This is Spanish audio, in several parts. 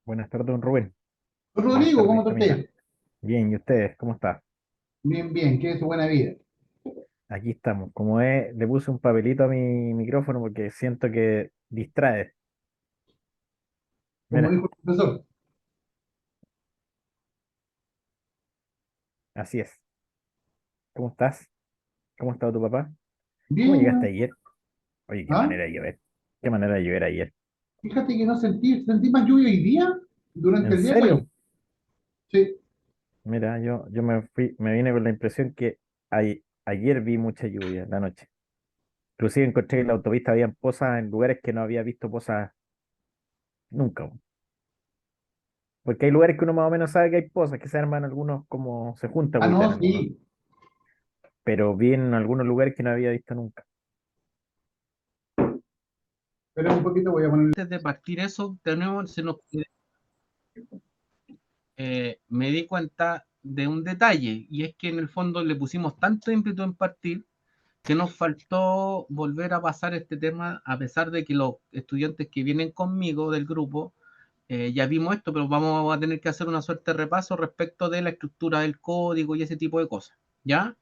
Buenas tardes, don Rubén. Buenas Rodrigo, ¿cómo tardes, está Camila. usted? Bien, ¿y ustedes? ¿Cómo está? Bien, bien, ¿qué es su buena vida? Aquí estamos. Como es, le puse un papelito a mi micrófono porque siento que distrae. Como Mira, dijo el profesor. así es. ¿Cómo estás? ¿Cómo ha estado tu papá? ¿Cómo llegaste Bien, ayer? Oye, qué ¿ah? manera de llover. Qué manera de llover ayer. Fíjate que no sentí más lluvia hoy día, durante ¿En el día que ayer. serio? Sí. Mira, yo me vine con la impresión que ayer vi mucha lluvia en la noche. Inclusive encontré que en la autopista habían pozas en lugares que no había visto pozas nunca. Porque hay lugares que uno más o menos sabe que hay pozas, que se arman algunos como se junta Ah, agüita en no, algunos, sí. pero vi en algunos lugares que no había visto nunca. Espera un poquito, voy a poner. Antes de partir eso, tenemos, me di cuenta de un detalle, y es que en el fondo le pusimos tanto ímpetu en partir que nos faltó volver a pasar este tema, a pesar de que los estudiantes que vienen conmigo del grupo ya vimos esto, pero vamos a tener que hacer una suerte de repaso respecto de la estructura del código y ese tipo de cosas. ¿Ya?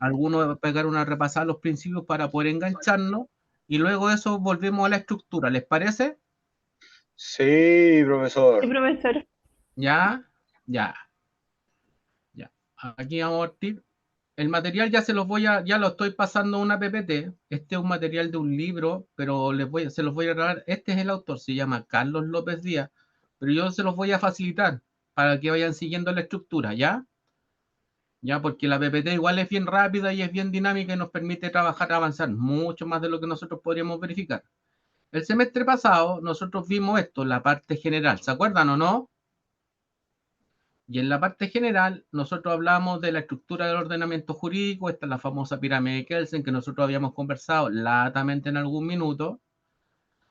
Algunos pegar una repasada a los principios para poder engancharnos y luego de eso volvemos a la estructura. ¿Les parece? Sí, Sí, profesor. profesor. Ya, ya, ya. Aquí vamos a partir. El material ya se los voy a, ya lo estoy pasando a una PPT. Este es un material de un libro, pero se los voy a grabar. Este es el autor, se llama Carlos López Díaz, pero yo se los voy a facilitar para que vayan siguiendo la estructura, ¿ya? Ya, porque la PPT igual es bien rápida y es bien dinámica y nos permite trabajar, avanzar mucho más de lo que nosotros podríamos verificar. El semestre pasado nosotros vimos esto, la parte general, ¿se acuerdan o no? Y en la parte general, nosotros hablamos de la estructura del ordenamiento jurídico, esta es la famosa pirámide de Kelsen que nosotros habíamos conversado latamente en algún minuto,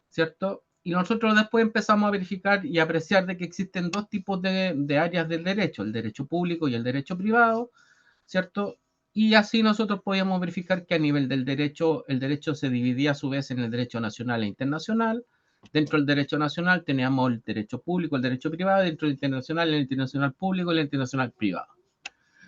¿cierto? Y nosotros después empezamos a verificar y apreciar de que existen dos tipos de áreas del derecho, el derecho público y el derecho privado, ¿cierto? Y así nosotros podíamos verificar que a nivel del derecho, el derecho se dividía a su vez en el derecho nacional e internacional. Dentro del derecho nacional teníamos el derecho público, el derecho privado, dentro del internacional, el internacional público y el internacional privado.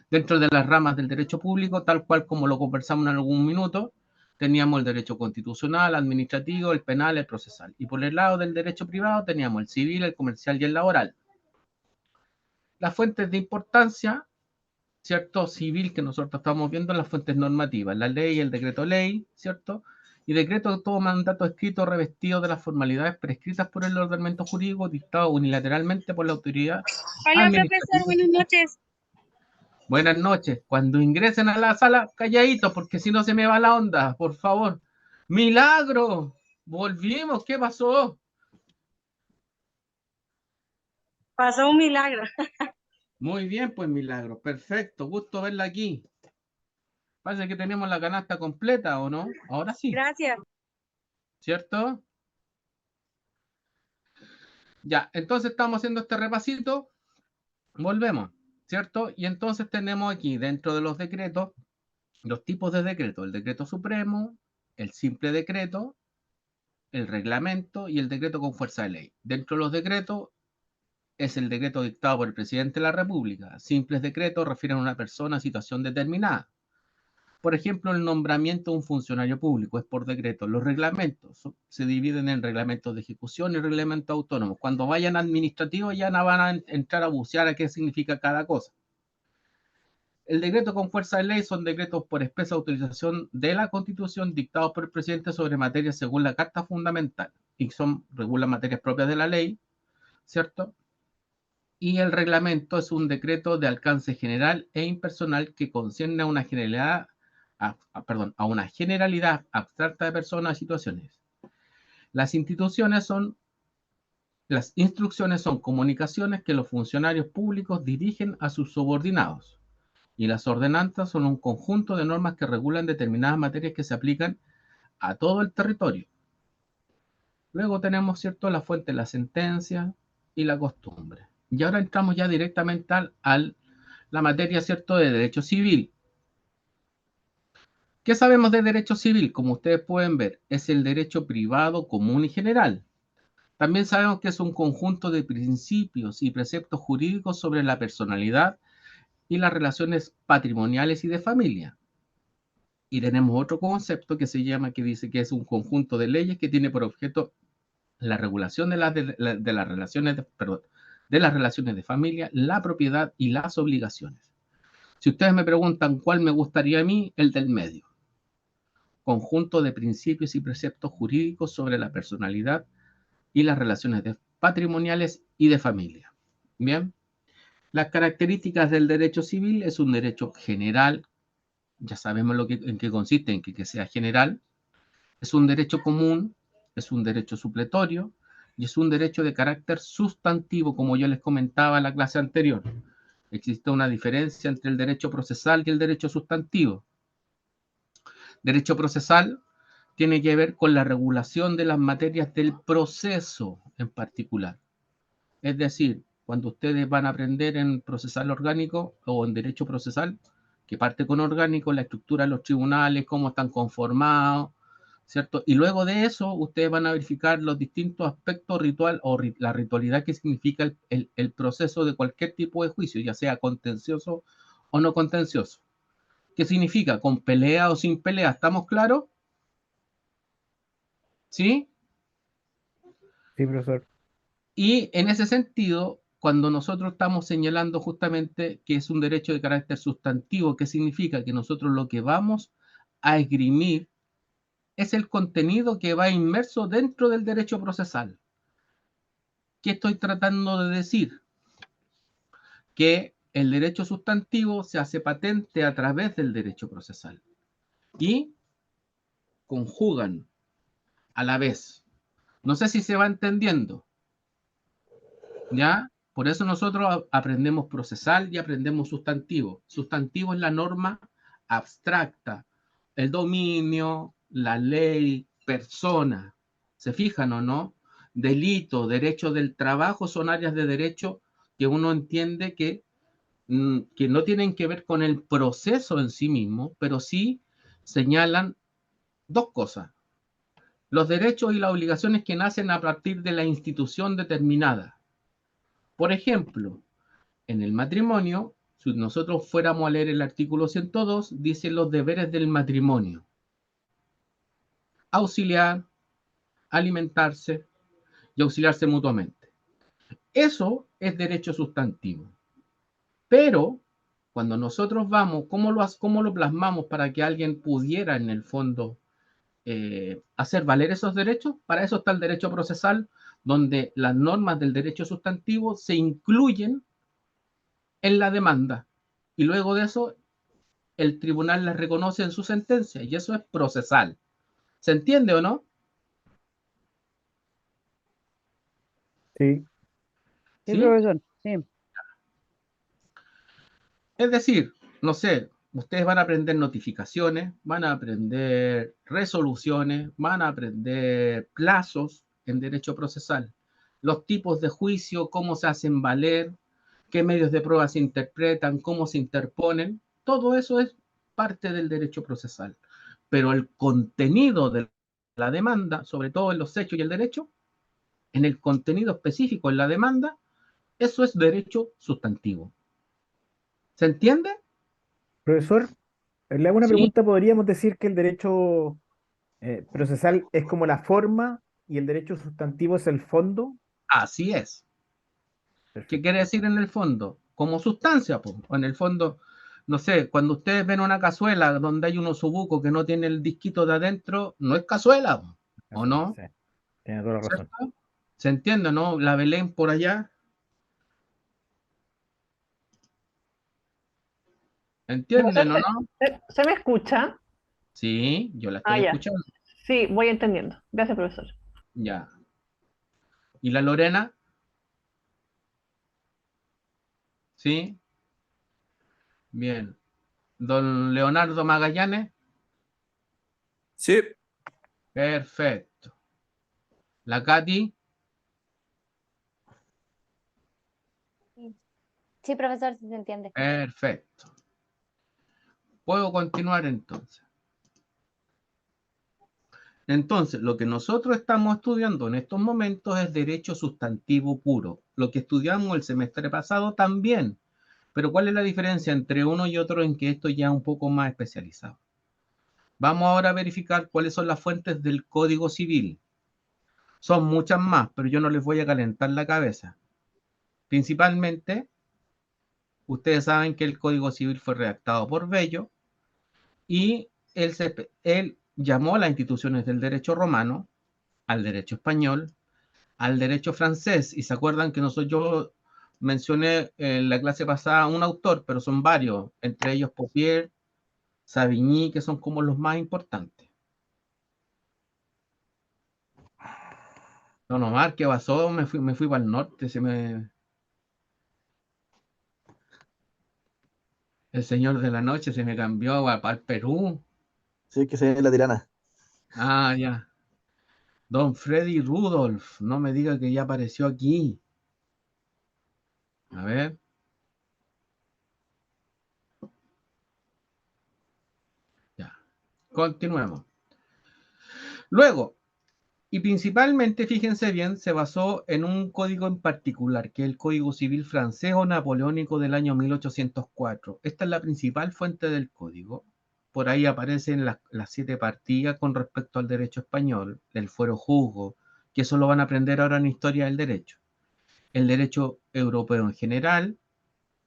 Dentro de las ramas del derecho público, tal cual como lo conversamos en algún minuto, teníamos el derecho constitucional, administrativo, el penal, el procesal. Y por el lado del derecho privado teníamos el civil, el comercial y el laboral. Las fuentes de importancia, ¿cierto? Civil que nosotros estamos viendo, las fuentes normativas, la ley, el decreto ley, ¿cierto? Y decreto de todo mandato escrito revestido de las formalidades prescritas por el ordenamiento jurídico dictado unilateralmente por la autoridad Hola, profesor, administrativa. buenas noches. Buenas noches. Cuando ingresen a la sala, calladitos, porque si no se me va la onda, por favor. ¡Milagro! Volvimos, ¿qué pasó? Pasó un milagro. Muy bien, pues Milagro, perfecto, gusto verla aquí. Parece que tenemos la canasta completa, ¿o no? Ahora sí, Gracias. ¿cierto? Ya, entonces estamos haciendo este repasito, volvemos, ¿cierto? Y entonces tenemos aquí dentro de los decretos, los tipos de decretos, el decreto supremo, el simple decreto, el reglamento y el decreto con fuerza de ley. Dentro de los decretos es el decreto dictado por el presidente de la República. Simples decretos refieren a una persona a situación determinada. Por ejemplo, el nombramiento de un funcionario público es por decreto. Los reglamentos se dividen en reglamentos de ejecución y reglamentos autónomos. Cuando vayan administrativos ya no van a entrar a bucear a qué significa cada cosa. El decreto con fuerza de ley son decretos por expresa autorización de la Constitución dictados por el presidente sobre materias según la Carta Fundamental y regulan materias propias de la ley, ¿cierto? Y el reglamento es un decreto de alcance general e impersonal que concierne a una generalidad, a una generalidad abstracta de personas y situaciones. Las instituciones son, las instrucciones son comunicaciones que los funcionarios públicos dirigen a sus subordinados. Y las ordenanzas son un conjunto de normas que regulan determinadas materias que se aplican a todo el territorio. Luego tenemos, ¿cierto?, la fuente de la sentencia y la costumbre. Y ahora entramos ya directamente al la materia, ¿cierto?, de derecho civil. ¿Qué sabemos de derecho civil? Como ustedes pueden ver, es el derecho privado común y general. También sabemos que es un conjunto de principios y preceptos jurídicos sobre la personalidad y las relaciones patrimoniales y de familia. Y tenemos otro concepto que se llama, que dice que es un conjunto de leyes que tiene por objeto la regulación de las relaciones de las relaciones de familia, la propiedad y las obligaciones. Si ustedes me preguntan cuál me gustaría a mí, el del medio. Conjunto de principios y preceptos jurídicos sobre la personalidad y las relaciones patrimoniales y de familia. Bien. Las características del derecho civil: es un derecho general, ya sabemos en qué consiste, en que sea general, es un derecho común, es un derecho supletorio y es un derecho de carácter sustantivo, como yo les comentaba en la clase anterior. Existe una diferencia entre el derecho procesal y el derecho sustantivo. Derecho procesal tiene que ver con la regulación de las materias del proceso en particular. Es decir, cuando ustedes van a aprender en procesal orgánico o en derecho procesal, que parte con orgánico, la estructura de los tribunales, cómo están conformados, ¿cierto? Y luego de eso, ustedes van a verificar los distintos aspectos ritual o la ritualidad que significa el proceso de cualquier tipo de juicio, ya sea contencioso o no contencioso. ¿Qué significa? ¿Con pelea o sin pelea? ¿Estamos claros? ¿Sí? Sí, profesor. Y en ese sentido, cuando nosotros estamos señalando justamente que es un derecho de carácter sustantivo, ¿qué significa? Que nosotros lo que vamos a esgrimir es el contenido que va inmerso dentro del derecho procesal. ¿Qué estoy tratando de decir? Que el derecho sustantivo se hace patente a través del derecho procesal y conjugan a la vez. No sé si se va entendiendo, ¿ya? Por eso nosotros aprendemos procesal y aprendemos sustantivo. Sustantivo es la norma abstracta, el dominio, la ley, persona. ¿Se fijan o no? Delito, derecho del trabajo son áreas de derecho que uno entiende que no tienen que ver con el proceso en sí mismo, pero sí señalan dos cosas: los derechos y las obligaciones que nacen a partir de la institución determinada. Por ejemplo, en el matrimonio, si nosotros fuéramos a leer el artículo 102, dice los deberes del matrimonio: auxiliar, alimentarse y auxiliarse mutuamente. Eso es derecho sustantivo. Pero cuando nosotros vamos, ¿cómo lo plasmamos para que alguien pudiera en el fondo hacer valer esos derechos? Para eso está el derecho procesal, donde las normas del derecho sustantivo se incluyen en la demanda. Y luego de eso, el tribunal las reconoce en su sentencia, y eso es procesal. ¿Se entiende o no? Sí. Sí, ¿Sí? profesor. Sí. Es decir, no sé, ustedes van a aprender notificaciones, van a aprender resoluciones, van a aprender plazos en derecho procesal, los tipos de juicio, cómo se hacen valer, qué medios de prueba se interpretan, cómo se interponen. Todo eso es parte del derecho procesal. Pero el contenido de la demanda, sobre todo en los hechos y el derecho, en el contenido específico en la demanda, eso es derecho sustantivo. ¿Se entiende? Profesor, le hago una Sí, pregunta. ¿Podríamos decir que el derecho procesal es como la forma y el derecho sustantivo es el fondo? así es. ¿Qué Perfecto. quiere decir en el fondo? Como sustancia, pues. O en el fondo, no sé, cuando ustedes ven una cazuela donde hay unos subuco que no tiene el disquito de adentro, no es cazuela, ¿o Eso, no? sí, tiene toda la razón. ¿Cierto? ¿Se entiende, no? La Belén por allá, Profesor, ¿entienden o no? ¿se me escucha? Sí, yo la Ah, estoy ya. escuchando. Sí, voy entendiendo. Gracias, profesor. Ya. ¿Y la Lorena? Sí, bien. Don Leonardo Magallanes, Sí, perfecto. La Katy, Sí, profesor, sí se entiende. perfecto. Puedo continuar entonces. Entonces, lo que nosotros estamos estudiando en estos momentos es derecho sustantivo puro. Lo que estudiamos el semestre pasado también. Pero ¿cuál es la diferencia entre uno y otro en que esto ya es un poco más especializado? Vamos ahora a verificar cuáles son las fuentes del Código Civil. Son muchas más, pero yo no les voy a calentar la cabeza. Principalmente, ustedes saben que el Código Civil fue redactado por Bello y él llamó a las instituciones del derecho romano, al derecho español, al derecho francés. Y se acuerdan que yo mencioné en la clase pasada un autor, pero son varios, entre ellos Poppier, Savigny, que son como los más importantes. Don Omar, ¿qué pasó? Me fui para el norte, el señor de la noche se me cambió para el Perú. Sí, que se viene la tirana. Ah, ya. Don Freddy Rudolph, no me diga que ya apareció aquí. A ver. Ya. Continuemos. Luego, y principalmente, fíjense bien, se basó en un código en particular, que es el Código Civil francés o napoleónico del año 1804. Esta es la principal fuente del código. Por ahí aparecen las 7 partidas con respecto al derecho español, el fuero juzgo, que eso lo van a aprender ahora en Historia del Derecho. El derecho europeo en general,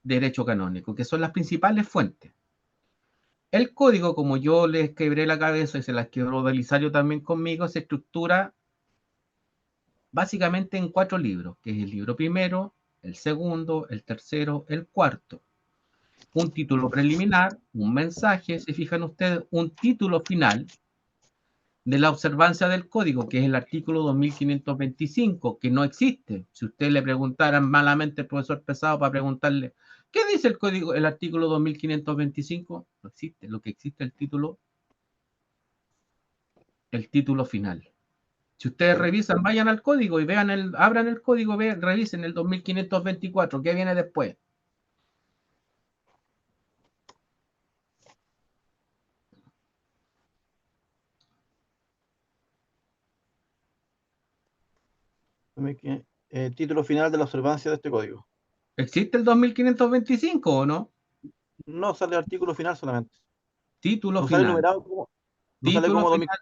derecho canónico, que son las principales fuentes. El código, como yo les quebré la cabeza y se las quebró Belisario también conmigo, se estructura básicamente en 4 libros, que es el libro primero, el segundo, el tercero, el cuarto. Un título preliminar, un mensaje, se fijan ustedes, un título final de la observancia del código, que es el artículo 2525, que no existe. Si ustedes le preguntaran malamente al profesor Pesado para preguntarle, ¿qué dice el código, el artículo 2525? No existe. Lo que existe es el título final. Si ustedes revisan, vayan al código y vean abran el código, revisen el 2524, ¿qué viene después? Título final de la observancia de este código. ¿Existe el 2525 o no? No sale artículo final solamente. Título No sale final. numerado como. No sale Título como final.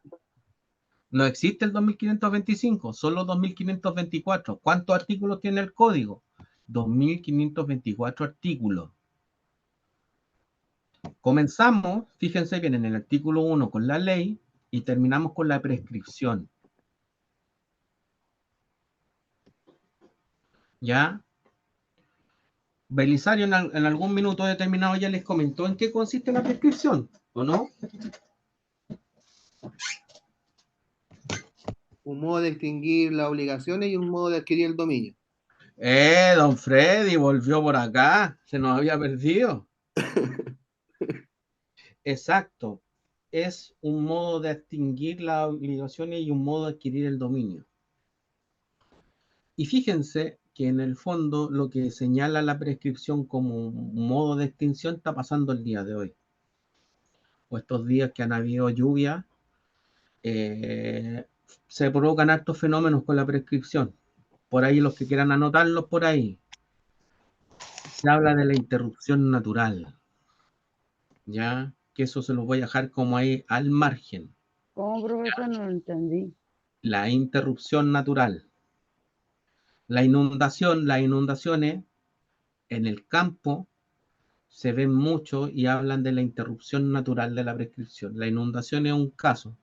No existe el 2525, solo 2524. ¿Cuántos artículos tiene el código? 2524 artículos. Comenzamos, fíjense bien, en el artículo 1 con la ley y terminamos con la prescripción. ¿Ya? Belisario en algún minuto determinado ya les comentó en qué consiste la prescripción, ¿o no? Un modo de extinguir las obligaciones y un modo de adquirir el dominio. Don Freddy volvió por acá, se nos había perdido. Exacto, es un modo de extinguir las obligaciones y un modo de adquirir el dominio. Y fíjense que en el fondo lo que señala la prescripción como un modo de extinción está pasando el día de hoy. O estos días que han habido lluvia, se provocan hartos fenómenos con la prescripción. Por ahí los que quieran anotarlos por ahí. Se habla de la interrupción natural. ¿Ya? Que eso se los voy a dejar como ahí al margen. ¿Cómo, profesor? No lo entendí. La interrupción natural. Las inundaciones en el campo se ven mucho y hablan de la interrupción natural de la prescripción. La inundación es un caso.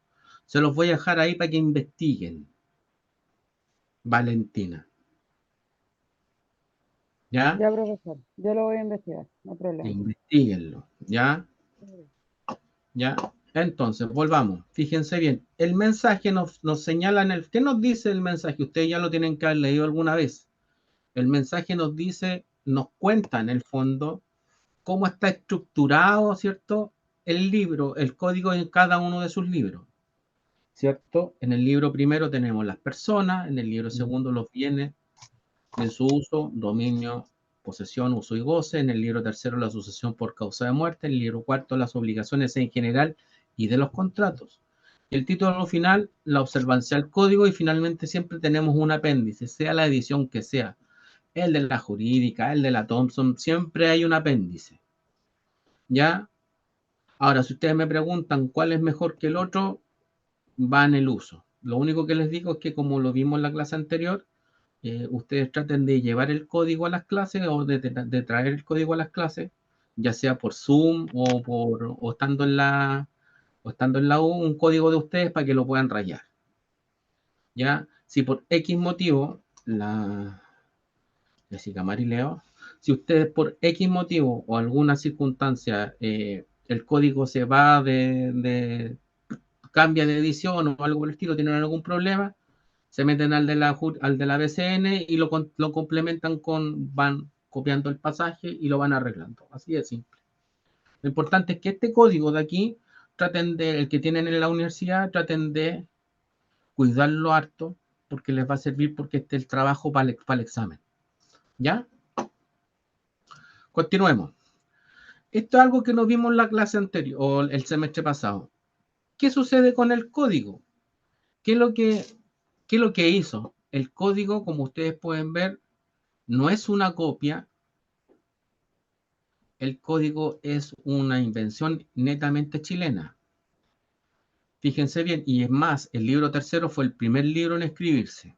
Se los voy a dejar ahí para que investiguen. Valentina. ¿Ya? Ya, profesor. Yo lo voy a investigar. No hay problema. Investíguenlo. ¿Ya? ¿Ya? Entonces, volvamos. Fíjense bien. El mensaje nos señala en el... ¿Qué nos dice el mensaje? Ustedes ya lo tienen que haber leído alguna vez. El mensaje nos dice, nos cuenta en el fondo cómo está estructurado, ¿cierto? El libro, el código en cada uno de sus libros, ¿cierto? En el libro primero tenemos las personas, en el libro segundo los bienes de su uso, dominio, posesión, uso y goce, en el libro tercero la sucesión por causa de muerte, en el libro cuarto las obligaciones en general y de los contratos. El título final, la observancia al código, y finalmente siempre tenemos un apéndice, sea la edición que sea. El de la jurídica, el de la Thompson, siempre hay un apéndice. ¿Ya? Ahora, si ustedes me preguntan cuál es mejor que el otro, va en el uso. Lo único que les digo es que, como lo vimos en la clase anterior, ustedes traten de llevar el código a las clases o de traer el código a las clases, ya sea por Zoom o estando en la U, un código de ustedes para que lo puedan rayar. ¿Ya? Si por X motivo, Jessica Marileo, si ustedes por X motivo o alguna circunstancia el código se va cambia de edición o algo por el estilo, tienen algún problema, se meten al de la BCN y lo complementan van copiando el pasaje y lo van arreglando. Así de simple. Lo importante es que este código de aquí, el que tienen en la universidad, traten de cuidarlo harto, porque les va a servir, porque este es el trabajo para el examen. ¿Ya? Continuemos. Esto es algo que nos vimos en la clase anterior, o el semestre pasado. ¿Qué sucede con el código? ¿Qué es lo que hizo? El código, como ustedes pueden ver, no es una copia. El código es una invención netamente chilena. Fíjense bien, y es más, el libro tercero fue el primer libro en escribirse.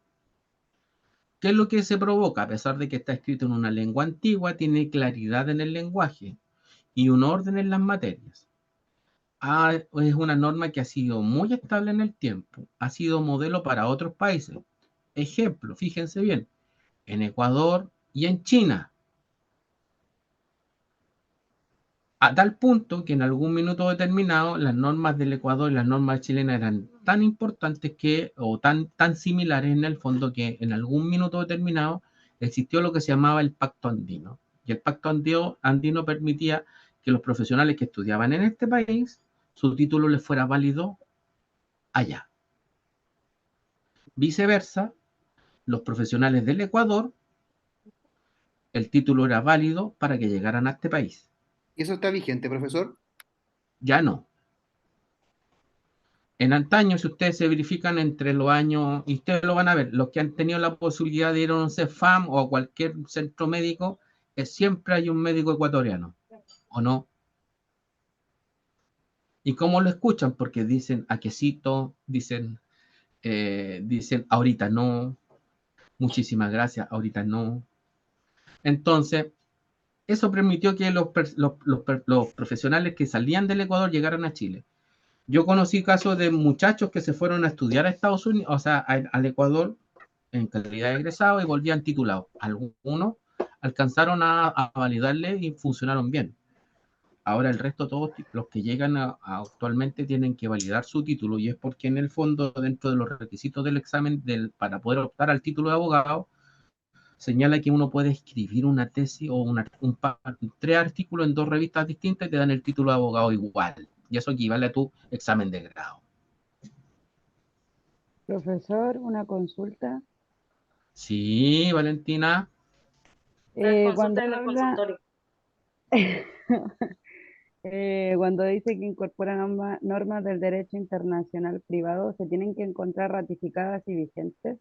¿Qué es lo que se provoca? A pesar de que está escrito en una lengua antigua, tiene claridad en el lenguaje y un orden en las materias. Es una norma que ha sido muy estable en el tiempo, ha sido modelo para otros países. Ejemplo, fíjense bien, en Ecuador y en China. A tal punto que en algún minuto determinado las normas del Ecuador y las normas chilenas eran tan importantes o tan similares en el fondo, que en algún minuto determinado existió lo que se llamaba el Pacto Andino. Y el Pacto Andino permitía que los profesionales que estudiaban en este país, su título les fuera válido allá. Viceversa, los profesionales del Ecuador, el título era válido para que llegaran a este país. ¿Y eso está vigente, profesor? Ya no. En antaño, si ustedes se verifican entre los años, y ustedes lo van a ver, los que han tenido la posibilidad de ir a un CEFAM o a cualquier centro médico, siempre hay un médico ecuatoriano, ¿o no? ¿Y cómo lo escuchan? Porque dicen aquecito, dicen ahorita no, muchísimas gracias, ahorita no. Entonces, eso permitió que los profesionales que salían del Ecuador llegaran a Chile. Yo conocí casos de muchachos que se fueron a estudiar a Estados Unidos, o sea, al Ecuador, en calidad de egresado, y volvían titulados. Algunos alcanzaron a validarle y funcionaron bien. Ahora el resto, todos los que llegan actualmente tienen que validar su título, y es porque en el fondo, dentro de los requisitos del examen para poder optar al título de abogado, señala que uno puede escribir una tesis o 3 artículos en 2 revistas distintas y te dan el título de abogado igual. Y eso equivale a tu examen de grado. Profesor, una consulta. Sí, Valentina. Cuando Consulta en el habla, consultorio. cuando dice que incorporan normas del derecho internacional privado, ¿se tienen que encontrar ratificadas y vigentes?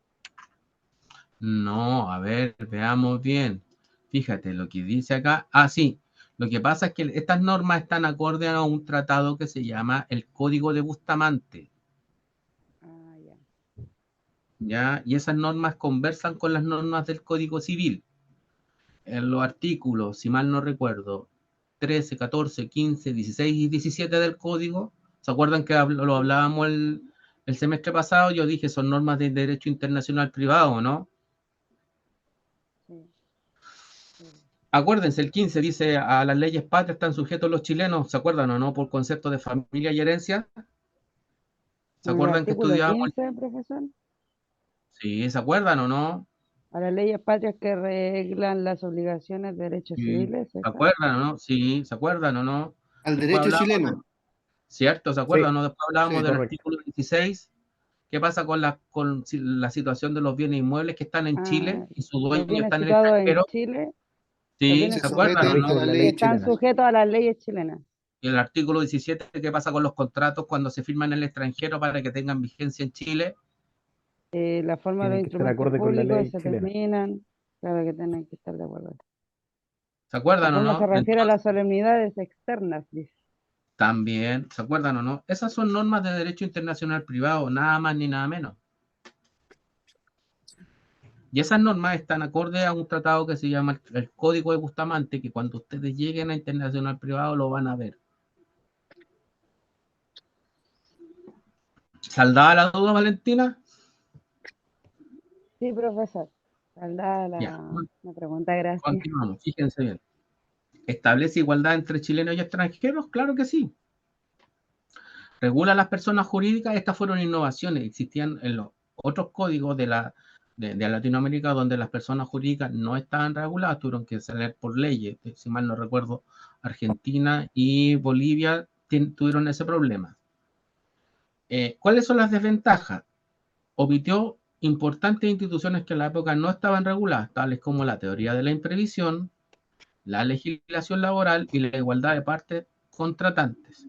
No, a ver, veamos bien. Fíjate lo que dice acá. Sí. Lo que pasa es que estas normas están acorde a un tratado que se llama el Código de Bustamante. Ya. ¿Ya? Y esas normas conversan con las normas del Código Civil. En los artículos, si mal no recuerdo, 13, 14, 15, 16 y 17 del Código. ¿Se acuerdan que lo hablábamos el semestre pasado? Yo dije, son normas de derecho internacional privado, ¿no? Acuérdense, el 15 dice, a las leyes patrias están sujetos los chilenos, ¿se acuerdan o no? Por concepto de familia y herencia. ¿Se ¿En el acuerdan que artículo estudiábamos? 15, profesor? Sí, ¿se acuerdan o no? A las leyes patrias que reglan las obligaciones de derechos Sí. civiles. ¿Se acuerdan o no? Sí, ¿se acuerdan o no? Al Después derecho hablábamos, chileno. ¿cierto? ¿Se acuerdan o Sí, no? Después hablábamos Sí, del correcto. artículo 16. ¿Qué pasa con la situación de los bienes inmuebles que están en Chile y sus Los dueños bienes están en el situados en extranjero? Chile, los Sí, bienes ¿se acuerdan o someten no? a la ley están chilena. sujetos a las leyes chilenas. Y el artículo 17, ¿qué pasa con los contratos cuando se firman en el extranjero para que tengan vigencia en Chile? La forma de Tienen los que estar instrumentos acorde con la públicos ley se chilena. terminan. Claro que tienen que estar de acuerdo. ¿Se La acuerdan o forma se no? refiere a Entonces, las solemnidades externas, dice. también, ¿se acuerdan o no? Esas son normas de derecho internacional privado, nada más ni nada menos. Y esas normas están acordes a un tratado que se llama el Código de Bustamante, que cuando ustedes lleguen a internacional privado lo van a ver. ¿Saldada la duda, Valentina? Sí, profesor. Saldada Ya, la pregunta, gracias. continuamos, fíjense bien. ¿Establece igualdad entre chilenos y extranjeros? Claro que sí. ¿Regula a las personas jurídicas? Estas fueron innovaciones. Existían en los otros códigos de Latinoamérica donde las personas jurídicas no estaban reguladas, tuvieron que salir por leyes. Si mal no recuerdo, Argentina y Bolivia tuvieron ese problema. ¿Cuáles son las desventajas? Omitió importantes instituciones que en la época no estaban reguladas, tales como la teoría de la imprevisión, la legislación laboral y la igualdad de partes contratantes.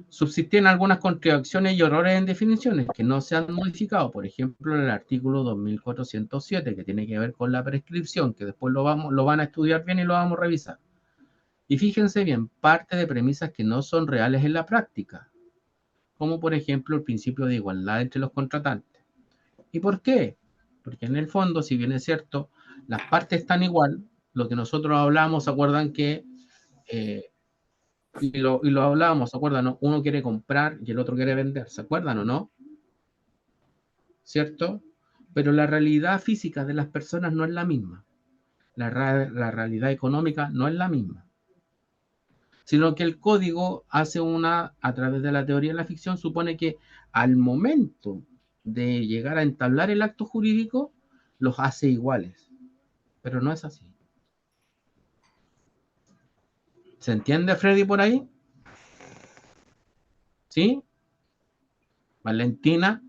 Subsistían algunas contradicciones y errores en definiciones que no se han modificado, por ejemplo, en el artículo 2407, que tiene que ver con la prescripción, que después lo van a estudiar bien y lo vamos a revisar. Y fíjense bien, parte de premisas que no son reales en la práctica, como por ejemplo el principio de igualdad entre los contratantes. ¿Y por qué? Porque en el fondo, si bien es cierto, las partes están igual, lo que nosotros hablamos, ¿se acuerdan que y lo hablábamos, ¿se acuerdan? ¿No? Uno quiere comprar y el otro quiere vender, ¿se acuerdan o no? ¿Cierto? Pero la realidad física de las personas no es la misma. La realidad económica no es la misma. Sino que el código hace a través de la teoría de la ficción, supone que al momento de llegar a entablar el acto jurídico, los hace iguales. Pero no es así. ¿Se entiende, Freddy, por ahí? ¿Sí? Valentina,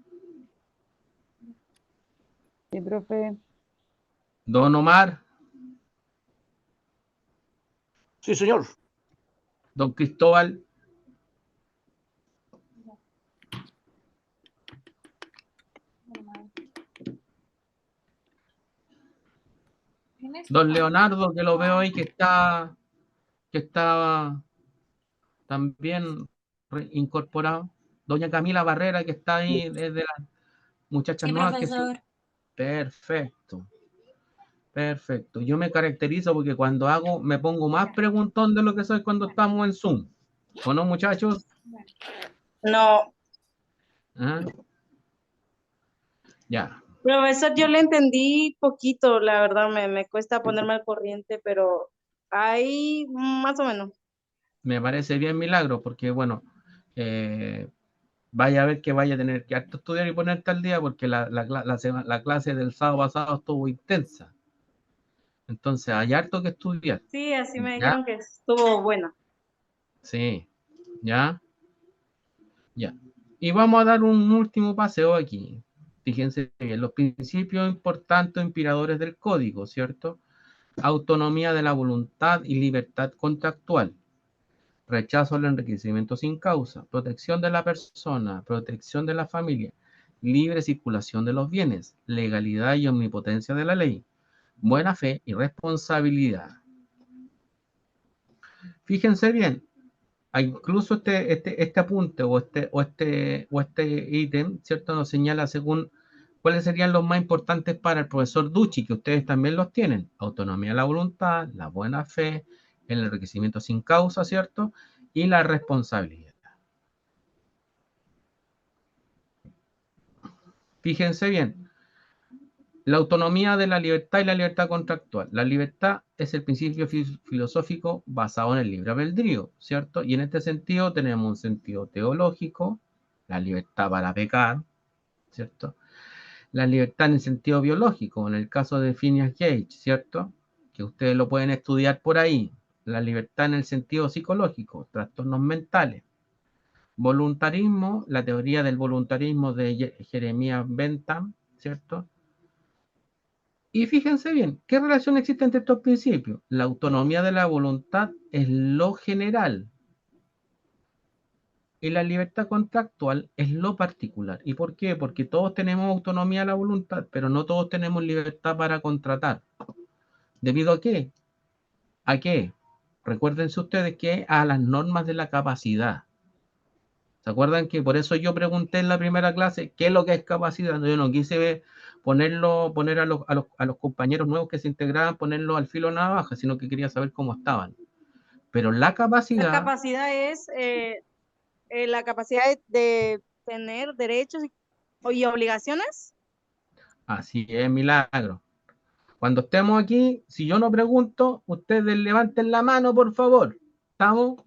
Sí, profe. Don Omar, Sí, señor. Don Cristóbal. Don Leonardo, que lo veo ahí que está también incorporado. Doña Camila Barrera, que está ahí desde las muchachas Sí, nuevas. profesor. Perfecto. Perfecto. Yo me caracterizo porque cuando me pongo más preguntón de lo que soy cuando estamos en Zoom. ¿O no, muchachos? No, ¿Ah? Ya. profesor, yo le entendí poquito, la verdad, me cuesta ponerme al corriente, pero ahí más o menos. Me parece bien milagro porque, bueno, vaya a ver que vaya a tener que harto estudiar y ponerte al día porque la clase del sábado pasado estuvo intensa. Entonces, hay harto que estudiar. Sí, así me ¿Ya? dijeron que estuvo buena. Sí. ¿Ya? Ya. Y vamos a dar un último paseo aquí. Fíjense bien, los principios importantes inspiradores del código, ¿cierto? Autonomía de la voluntad y libertad contractual. Rechazo al enriquecimiento sin causa. Protección de la persona. Protección de la familia. Libre circulación de los bienes. Legalidad y omnipotencia de la ley. Buena fe y responsabilidad. Fíjense bien, incluso este apunte o este ítem, ¿cierto? Nos señala según cuáles serían los más importantes para el profesor Ducci, que ustedes también los tienen. Autonomía de la voluntad, la buena fe, el enriquecimiento sin causa, ¿cierto? Y la responsabilidad. Fíjense bien, la autonomía de la libertad y la libertad contractual. La libertad es el principio filosófico basado en el libre albedrío, ¿cierto? Y en este sentido tenemos un sentido teológico, la libertad para pecar, ¿cierto? La libertad en el sentido biológico, en el caso de Phineas Gage, ¿cierto? Que ustedes lo pueden estudiar por ahí. La libertad en el sentido psicológico, trastornos mentales. Voluntarismo, la teoría del voluntarismo de Jeremías Bentham, ¿cierto? Y fíjense bien, ¿qué relación existe entre estos principios? La autonomía de la voluntad es lo general y la libertad contractual es lo particular. ¿Y por qué? Porque todos tenemos autonomía de la voluntad, pero no todos tenemos libertad para contratar. ¿Debido a qué? ¿A qué? Recuérdense ustedes que a las normas de la capacidad. ¿Se acuerdan que por eso yo pregunté en la primera clase qué es lo que es capacidad? Yo no quise poner a los compañeros nuevos que se integraban, ponerlos al filo de navaja, sino que quería saber cómo estaban. Pero la La capacidad, capacidad es la capacidad de tener derechos y obligaciones. así es, milagro. Cuando estemos aquí, si yo no pregunto, ustedes levanten la mano, por favor. ¿Estamos?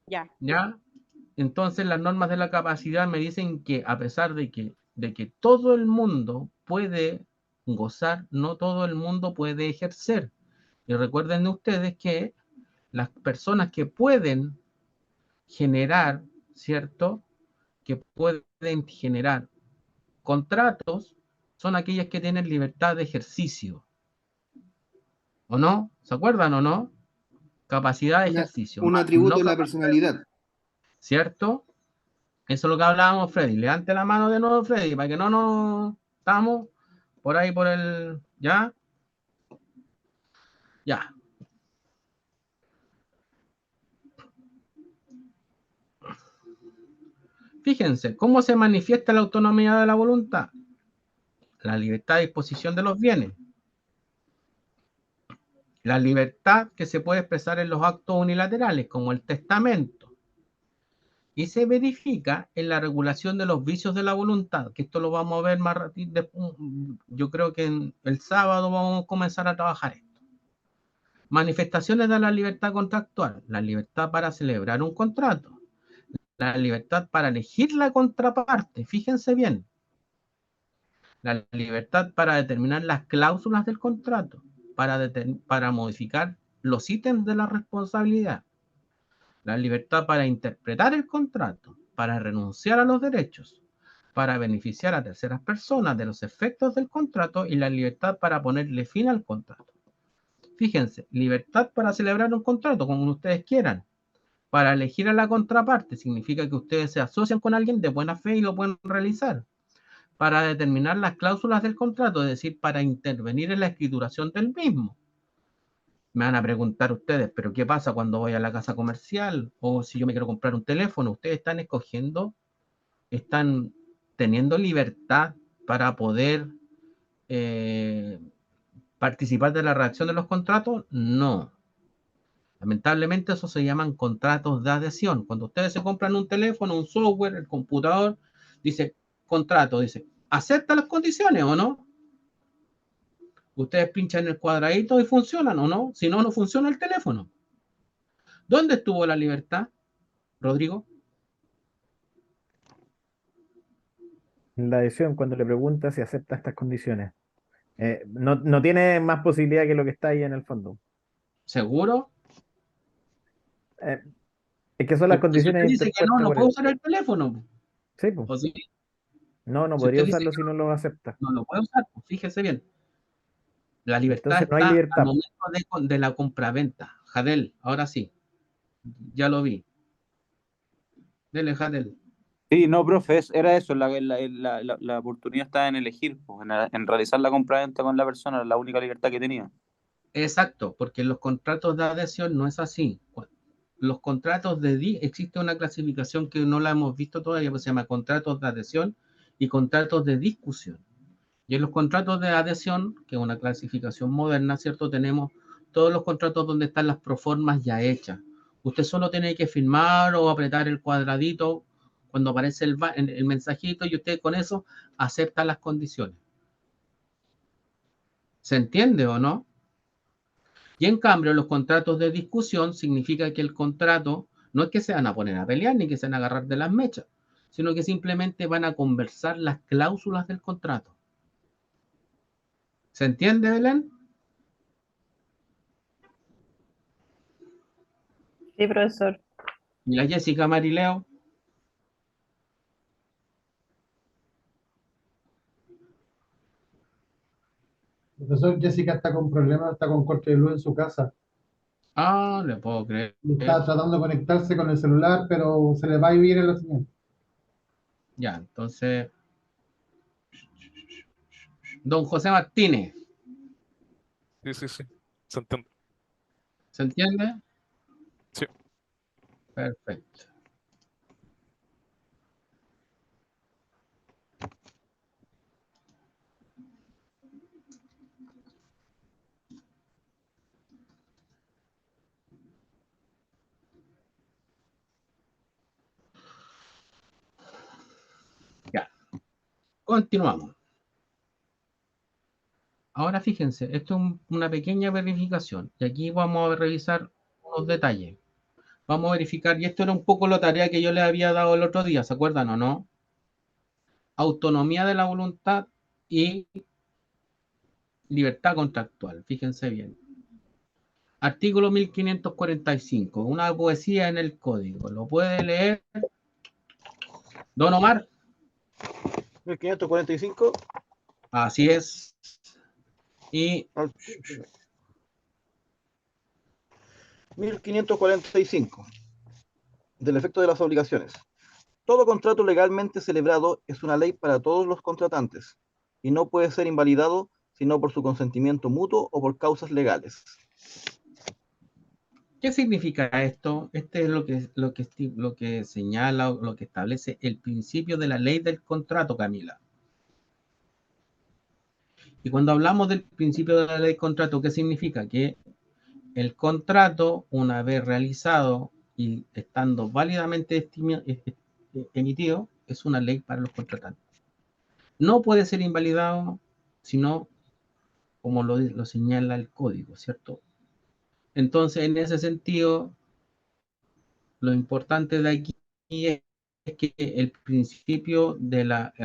Ya. ¿Ya? Entonces las normas de la capacidad me dicen que a pesar de que todo el mundo puede gozar, no todo el mundo puede ejercer. Y recuerden ustedes que las personas que pueden generar, ¿cierto? Que pueden generar contratos son aquellas que tienen libertad de ejercicio. ¿O no? ¿Se acuerdan o no? Capacidad de ejercicio. Un atributo de la personalidad. ¿Cierto? Eso es lo que hablábamos, Freddy. Levante la mano de nuevo, Freddy, para que no nos estamos por ahí por el... ¿Ya? Ya. Fíjense, ¿cómo se manifiesta la autonomía de la voluntad? La libertad de disposición de los bienes. La libertad que se puede expresar en los actos unilaterales, como el testamento. Y se verifica en la regulación de los vicios de la voluntad, que esto lo vamos a ver más ratito. Yo creo que el sábado vamos a comenzar a trabajar esto. Manifestaciones de la libertad contractual. La libertad para celebrar un contrato. La libertad para elegir la contraparte. Fíjense bien. La libertad para determinar las cláusulas del contrato. Para modificar los ítems de la responsabilidad. La libertad para interpretar el contrato. Para renunciar a los derechos. Para beneficiar a terceras personas de los efectos del contrato. Y la libertad para ponerle fin al contrato. Fíjense, libertad para celebrar un contrato, como ustedes quieran. Para elegir a la contraparte, significa que ustedes se asocian con alguien de buena fe y lo pueden realizar. Para determinar las cláusulas del contrato, es decir, para intervenir en la escrituración del mismo. Me van a preguntar ustedes, ¿pero qué pasa cuando voy a la casa comercial? O si yo me quiero comprar un teléfono, ustedes están escogiendo, están teniendo libertad para poder participar de la redacción de los contratos. No. Lamentablemente eso se llaman contratos de adhesión. Cuando ustedes se compran un teléfono, un software, el computador, dice contrato, dice, ¿acepta las condiciones o no? Ustedes pinchan el cuadradito y funcionan o no. Si no, no funciona el teléfono. ¿Dónde estuvo la libertad, Rodrigo? En la adhesión, cuando le pregunta si acepta estas condiciones. No tiene más posibilidad que lo que está ahí en el fondo. ¿Seguro? Eh, es que son las Porque si usted condiciones dice que no, interpuestas no por puede él. usted usar el teléfono. Sí, pues. ¿O sí? No Si podría usted dice usarlo que si no lo acepta. no lo puede usar, pues fíjese bien. La libertad Entonces no hay está al libertad. momento de la compraventa. Jadel, ahora sí. Ya lo vi. Dele, Jadel. Sí, no, profe, era eso, la oportunidad estaba en elegir, pues, en realizar la compraventa con la persona, la única libertad que tenía. Exacto, porque en los contratos de adhesión no es así. Los contratos existe una clasificación que no la hemos visto todavía, que se llama contratos de adhesión y contratos de discusión. Y en los contratos de adhesión, que es una clasificación moderna, ¿cierto? Tenemos todos los contratos donde están las proformas ya hechas. Usted solo tiene que firmar o apretar el cuadradito cuando aparece el mensajito y usted con eso acepta las condiciones. ¿Se entiende o no? Y en cambio, los contratos de discusión significa que el contrato no es que se van a poner a pelear ni que se van a agarrar de las mechas, sino que simplemente van a conversar las cláusulas del contrato. ¿Se entiende, Belén? Sí, profesor. Y la Jessica Marileo. Profesor, Jessica está con problemas, está con corte de luz en su casa. Ah, le puedo creer. Y está tratando de conectarse con el celular, pero se le va a ir la señal. Ya, entonces, don José Martínez, Sí, sí, sí. Se entiende. ¿se entiende? Sí. Perfecto. Ya, continuamos. Ahora fíjense, esto es una pequeña verificación. Y aquí vamos a revisar unos detalles. Vamos a verificar, y esto era un poco la tarea que yo les había dado el otro día, ¿se acuerdan o no? Autonomía de la voluntad y libertad contractual. Fíjense bien. Artículo 1545, una poesía en el código. ¿Lo puede leer don Omar? 1545. Así es. Y 1545. Del efecto de las obligaciones. Todo contrato legalmente celebrado es una ley para todos los contratantes y no puede ser invalidado sino por su consentimiento mutuo o por causas legales. ¿qué significa esto? Este es lo que señala, lo que establece el principio de la ley del contrato, Camila. Y cuando hablamos del principio de la ley del contrato, ¿qué significa? Que el contrato, una vez realizado y estando válidamente emitido, es una ley para los contratantes. No puede ser invalidado, sino como lo señala el código, ¿cierto? Entonces, en ese sentido, lo importante de aquí es que el principio de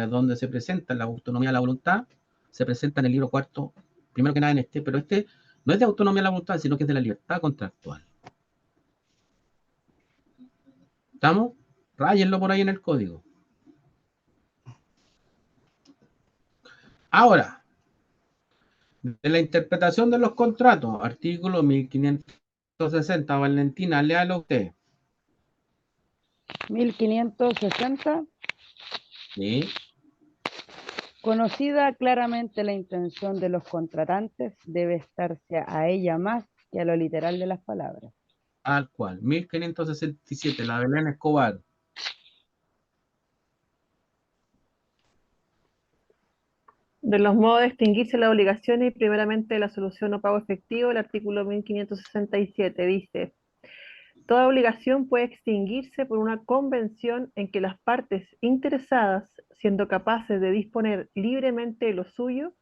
donde se presenta la autonomía de la voluntad se presenta en el libro cuarto, primero que nada en pero este no es de autonomía de la voluntad, sino que es de la libertad contractual. ¿Estamos? Ráyenlo por ahí en el código. Ahora, de la interpretación de los contratos, artículo 1560, Valentina, léalo usted. 1560. Sí. Conocida claramente la intención de los contratantes, debe estarse a ella más que a lo literal de las palabras. Tal cual. 1567, la Belén Escobar. De los modos de extinguirse las obligaciones y primeramente la solución o pago efectivo, el artículo 1567 dice: toda obligación puede extinguirse por una convención en que las partes interesadas, siendo capaces de disponer libremente de lo suyo,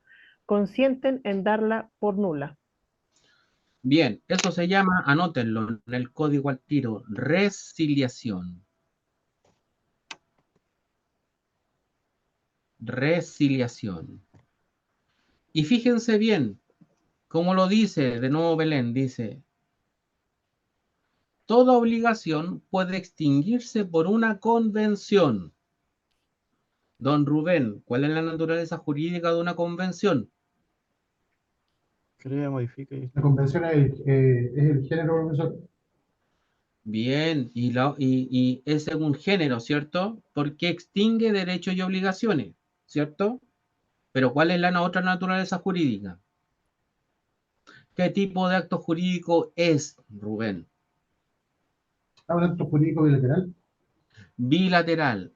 consienten en darla por nula. Bien, eso se llama, anótenlo en el código al tiro, resiliación. Resiliación. Y fíjense bien, como lo dice de nuevo Belén, dice: toda obligación puede extinguirse por una convención. Don Rubén, ¿cuál es la naturaleza jurídica de una convención? Crea, modifica y... La convención es el género, profesor. Bien, y es según género, ¿cierto? Porque extingue derechos y obligaciones, ¿cierto? Pero ¿cuál es la otra naturaleza jurídica? ¿Qué tipo de acto jurídico es, Rubén? ¿Un acto jurídico bilateral? Bilateral.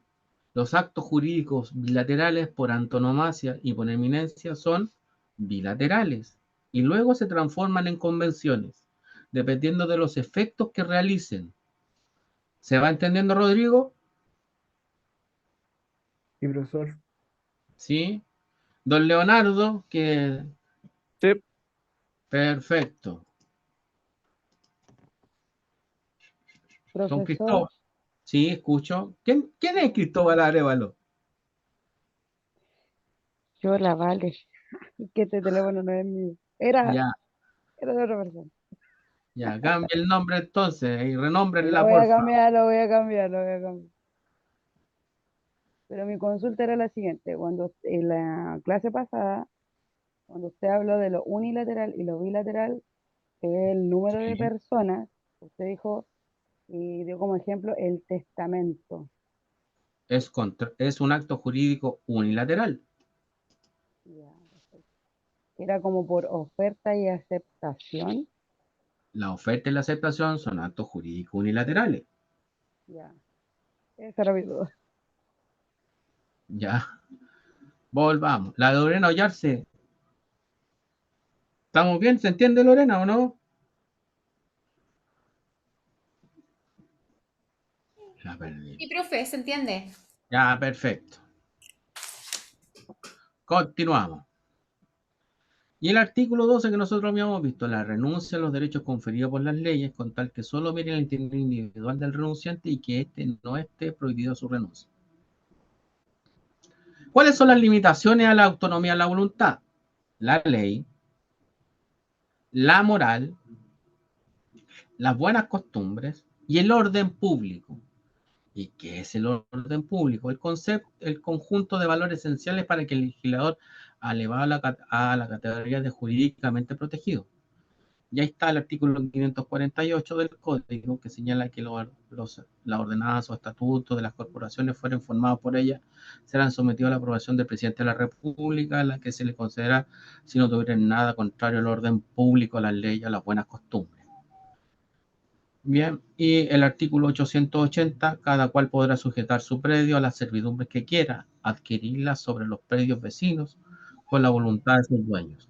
Los actos jurídicos bilaterales por antonomasia y por eminencia son bilaterales y luego se transforman en convenciones, dependiendo de los efectos que realicen. ¿Se va entendiendo, Rodrigo? Sí, profesor. ¿Sí? Don Leonardo, que... Sí. Perfecto. Don Profesor, Cristóbal. Sí, escucho. ¿Quién es Cristóbal Arevalo? yo la vale. Que este teléfono no es mío. Era Ya, de otra persona. ya, cambie el nombre entonces y Lo renómbrenla, voy a porfa. cambiar, lo voy a cambiar, lo voy a cambiar. Pero mi consulta era la siguiente. Cuando en la clase pasada Cuando usted habló de lo unilateral y lo bilateral, que es el número de Sí. personas, usted dijo y dio como ejemplo el testamento. Es un acto jurídico unilateral. Ya, perfecto. Era como por oferta y aceptación. La oferta y la aceptación son actos jurídicos unilaterales. Ya, esa era mi duda. Ya. Volvamos. La de Lorena Ollarse. ¿Estamos bien? ¿Se entiende, Lorena, o no? La perdí. Sí, profe, ¿se entiende? Ya, perfecto. Continuamos. Y el artículo 12 que nosotros habíamos visto, la renuncia a los derechos conferidos por las leyes, con tal que solo mire el interés individual del renunciante y que éste no esté prohibido su renuncia. ¿Cuáles son las limitaciones a la autonomía de la voluntad? La ley, la moral, las buenas costumbres y el orden público. ¿Y qué es el orden público? El conjunto de valores esenciales para que el legislador ha elevado a la categoría de jurídicamente protegido. Y ahí está el artículo 548 del Código, que señala que las ordenanzas o estatutos de las corporaciones fueren formados por ellas, serán sometidos a la aprobación del presidente de la República, a la que se le considera si no tuvieran nada contrario al orden público, a las leyes, a las buenas costumbres. Bien, y el artículo 880, cada cual podrá sujetar su predio a las servidumbres que quiera, adquirirlas sobre los predios vecinos con la voluntad de sus dueños,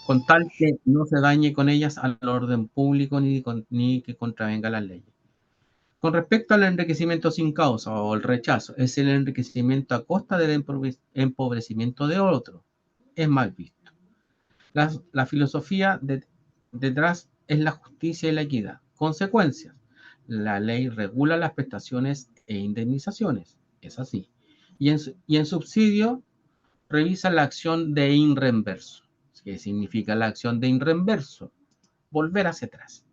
con tal que no se dañe con ellas al orden público ni que contravenga las leyes. Con respecto al enriquecimiento sin causa o el rechazo, es el enriquecimiento a costa del empobrecimiento de otro. Es mal visto. La filosofía detrás es la justicia y la equidad. Consecuencias. La ley regula las prestaciones e indemnizaciones. Es así. Y en subsidio revisa la acción de in reverso. ¿Qué significa la acción de in reverso? Volver hacia atrás.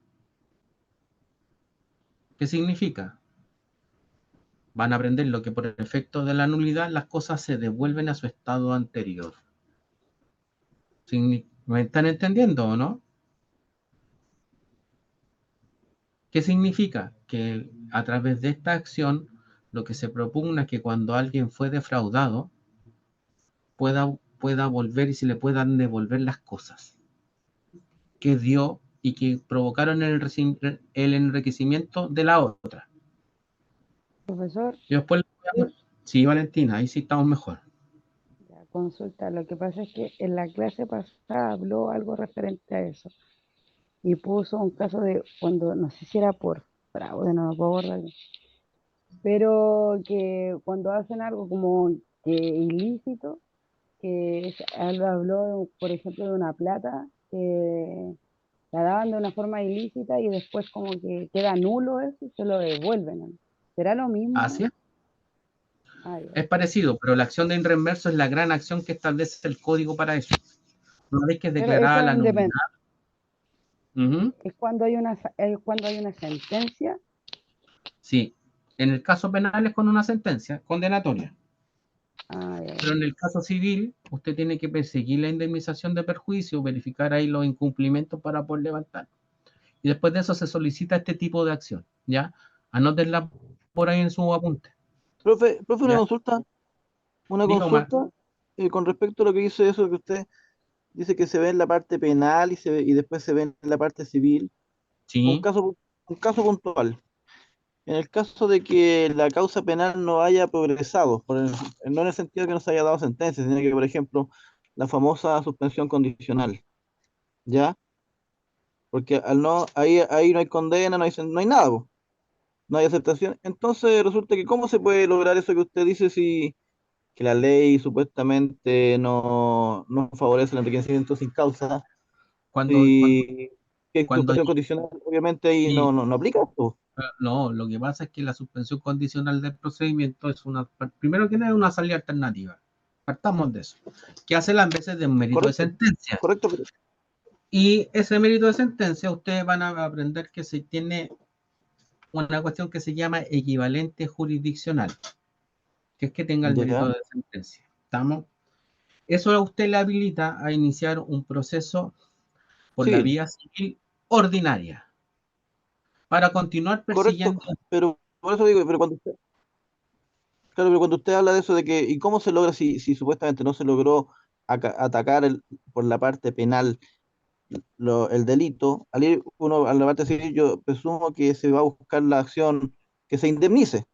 ¿Qué significa? Van a aprender lo que por efecto de la nulidad las cosas se devuelven a su estado anterior. ¿Me están entendiendo o no? ¿Qué significa? Que a través de esta acción lo que se propugna es que cuando alguien fue defraudado pueda volver y se le puedan devolver las cosas que dio y que provocaron el enriquecimiento de la otra. Profesor, Y después, sí, Valentina, ahí sí estamos mejor. ya, consulta. Lo que pasa es que en la clase pasada habló algo referente a eso y puso un caso de cuando, no sé si era por fraude, no me puedo acordar bien, pero que cuando hacen algo como que ilícito, él habló, por ejemplo, de una plata que la daban de una forma ilícita y después como que queda nulo eso y se lo devuelven, ¿no? ¿Será lo mismo? Así es. Ah, ya. Es parecido, pero la acción de in reverso es la gran acción que establece el código para eso. Una vez que es Pero declarada eso la nulidad. es cuando hay una sentencia. Sí, en el caso penal es con una sentencia condenatoria. Ya. Pero en el caso civil, usted tiene que perseguir la indemnización de perjuicio, verificar ahí los incumplimientos para poder levantar. Y después de eso se solicita este tipo de acción, ¿ya? Anótenla por ahí en su apunte. Profe, una ¿Ya? consulta. Una Diga, Omar. consulta con respecto a lo que dice eso que usted dice que se ve en la parte penal y después se ve en la parte civil. Sí. Un caso puntual. En el caso de que la causa penal no haya progresado, no en el sentido de que no se haya dado sentencia, sino que, por ejemplo, la famosa suspensión condicional, ¿ya? Porque ahí no hay condena, no hay nada, po, no hay aceptación. Entonces resulta que ¿cómo se puede lograr eso que usted dice si que la ley supuestamente no favorece el enriquecimiento sin causa? Si que suspensión condicional, obviamente ahí sí. no aplica esto. No, lo que pasa es que la suspensión condicional del procedimiento es primero que nada, es una salida alternativa. Partamos de eso. Que hace las veces de un mérito de sentencia. Correcto. Y ese mérito de sentencia, ustedes van a aprender que se tiene una cuestión que se llama equivalente jurisdiccional, que es que tenga el mérito de sentencia. ¿Estamos? Eso a usted le habilita a iniciar un proceso por la Civil, vía civil ordinaria para continuar correcto, persiguiendo. pero por eso digo, pero claro, pero cuando usted habla de eso de que, ¿y cómo se logra si supuestamente no se logró atacar por la parte penal el delito? Al ir uno a la parte civil, yo presumo que se va a buscar la acción que se indemnice.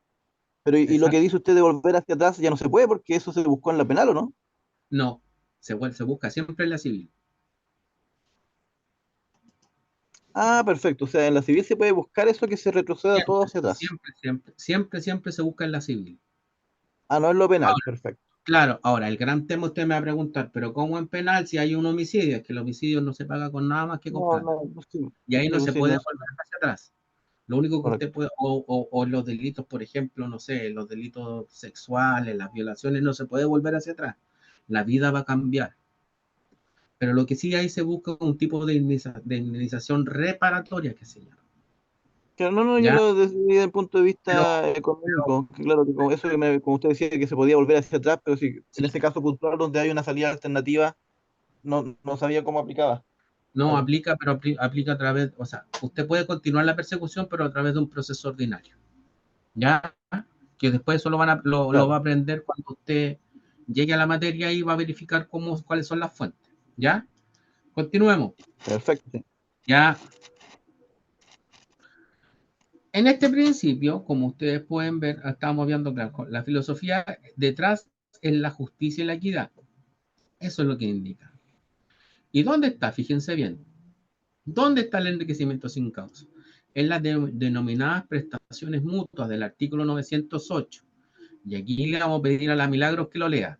Pero y lo que Exacto. dice usted de volver hacia atrás ya no se puede porque eso se buscó en la penal, ¿o no? No, se busca siempre en la civil. Ah, perfecto. O sea, en la civil se puede buscar eso que se retroceda todo hacia atrás. Siempre se busca en la civil. Ah, no en lo penal, Ahora, perfecto. claro, ahora el gran tema usted me va a preguntar, pero ¿cómo en penal si hay un homicidio? Es que el homicidio no se paga con nada más que con No, plata. no, pues sí, Y ahí sí, no pues se sí, puede no, volver hacia atrás. Lo único que usted correcto. puede, o los delitos, por ejemplo, no sé, los delitos sexuales, las violaciones, no se puede volver hacia atrás. La vida va a cambiar. Pero lo que sí ahí se busca un tipo de indemnización reparatoria que se llama. Claro, no, yo ¿Ya? lo desde el punto de Pero, vista económico, que claro, que como eso que como usted decía, que se podía volver hacia atrás, pero si en ese caso puntual donde hay una salida alternativa, no sabía cómo aplicaba. no Claro. aplica, pero aplica a través, o sea, usted puede continuar la persecución, pero a través de un proceso ordinario. ¿Ya? Que después eso lo va a Claro, aprender cuando usted llegue a la materia y va a verificar cuáles son las fuentes. ¿Ya? Continuemos. perfecto, sí. Ya. En este principio, como ustedes pueden ver, estamos viendo claro, la filosofía detrás es la justicia y la equidad. Eso es lo que indica. ¿Y dónde está? Fíjense bien. ¿Dónde está el enriquecimiento sin causa? En las denominadas prestaciones mutuas del artículo 908. Y aquí le vamos a pedir a la Milagros que lo lea.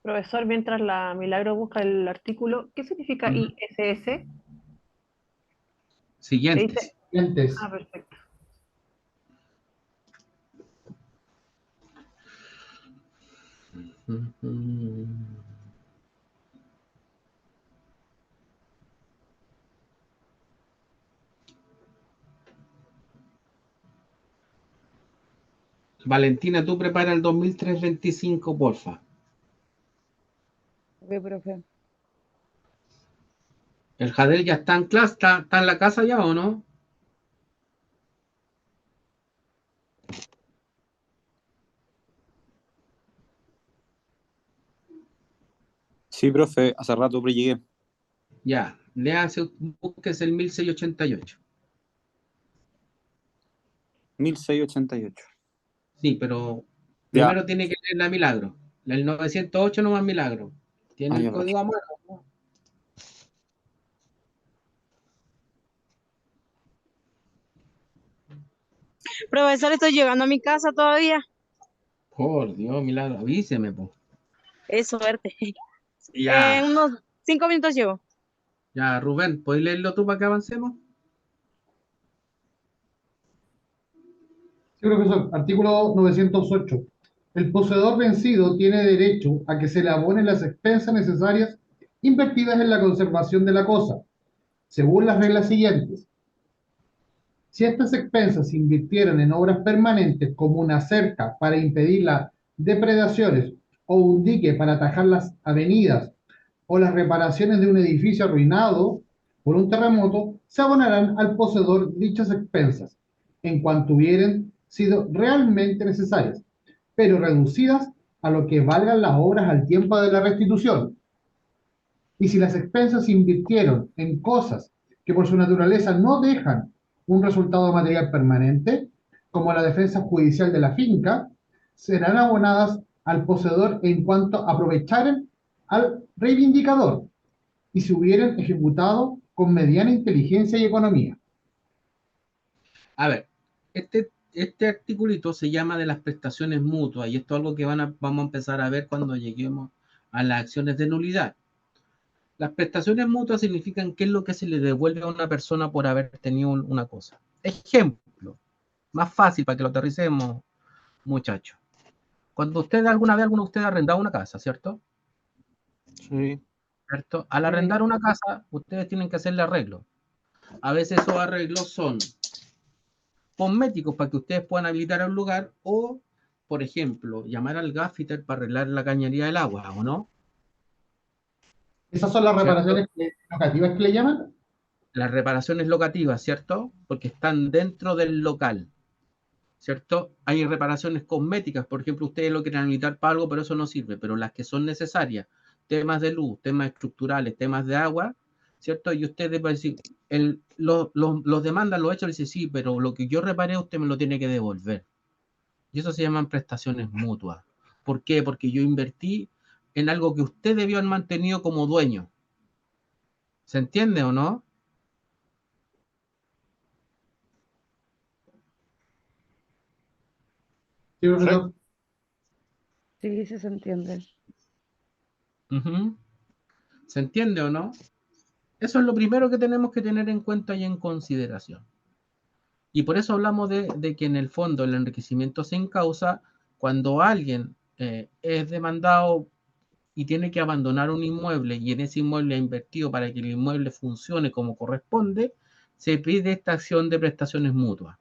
Profesor, mientras la Milagro busca el artículo, ¿qué significa ISS? Siguientes. Siguientes. Ah, perfecto. Valentina, tú prepara el 2325, porfa. Ok, profe. ¿El Jadel ya está en clase? ¿Está en la casa ya o no? Sí, profe, hace rato pero llegué. Ya, léase, búsquese el 1688. 1688. Sí, pero Ya. primero tiene que leer la Milagro. El 908 no más Milagro. Tiene Ah, el ya, profe. código a mano, ¿no? Profesor, estoy llegando a mi casa todavía. Por Dios, Milagro, avíseme, po. Es suerte. Ya, En unos 5 minutos llego. ya, Rubén, ¿puedes leerlo tú para que avancemos? Sí, profesor. Artículo 908. El poseedor vencido tiene derecho a que se le abonen las expensas necesarias invertidas en la conservación de la cosa, según las reglas siguientes. Si estas expensas se invirtieran en obras permanentes como una cerca para impedir las depredaciones o un dique para atajar las avenidas o las reparaciones de un edificio arruinado por un terremoto, se abonarán al poseedor dichas expensas en cuanto hubieran sido realmente necesarias, pero reducidas a lo que valgan las obras al tiempo de la restitución. Y si las expensas se invirtieron en cosas que por su naturaleza no dejan un resultado material permanente, como la defensa judicial de la finca, serán abonadas al poseedor en cuanto aprovecharen al reivindicador, y se hubieran ejecutado con mediana inteligencia y economía. A ver, este articulito se llama de las prestaciones mutuas y esto es algo que vamos a empezar a ver cuando lleguemos a las acciones de nulidad. Las prestaciones mutuas significan qué es lo que se le devuelve a una persona por haber tenido una cosa. Ejemplo, más fácil para que lo aterricemos, muchachos. Cuando alguna vez alguno de ustedes ha arrendado una casa, ¿cierto? Sí. ¿Cierto? Al arrendar una casa, ustedes tienen que hacerle arreglos. A veces esos arreglos son cosméticos para que ustedes puedan habilitar un lugar o, por ejemplo, llamar al gaffiter para arreglar la cañería del agua, ¿o no? ¿Esas son las reparaciones locativas que le llaman? Las reparaciones locativas, ¿cierto? Porque están dentro del local, ¿cierto? Hay reparaciones cosméticas, por ejemplo, ustedes lo quieren habilitar para algo, pero eso no sirve, pero las que son necesarias, temas de luz, temas estructurales, temas de agua, ¿cierto? Y ustedes van a decir, los demandan, los hechos, y dicen, sí, pero lo que yo reparé usted me lo tiene que devolver. Y eso se llaman prestaciones mutuas. ¿Por qué? Porque yo invertí en algo que usted debió haber mantenido como dueño. ¿Se entiende o no? Sí, profesor. Sí, sí se entiende. Uh-huh. ¿Se entiende o no? Eso es lo primero que tenemos que tener en cuenta y en consideración. Y por eso hablamos de que en el fondo el enriquecimiento sin causa, cuando alguien es demandado y tiene que abandonar un inmueble y en ese inmueble ha invertido para que el inmueble funcione como corresponde, se pide esta acción de prestaciones mutuas.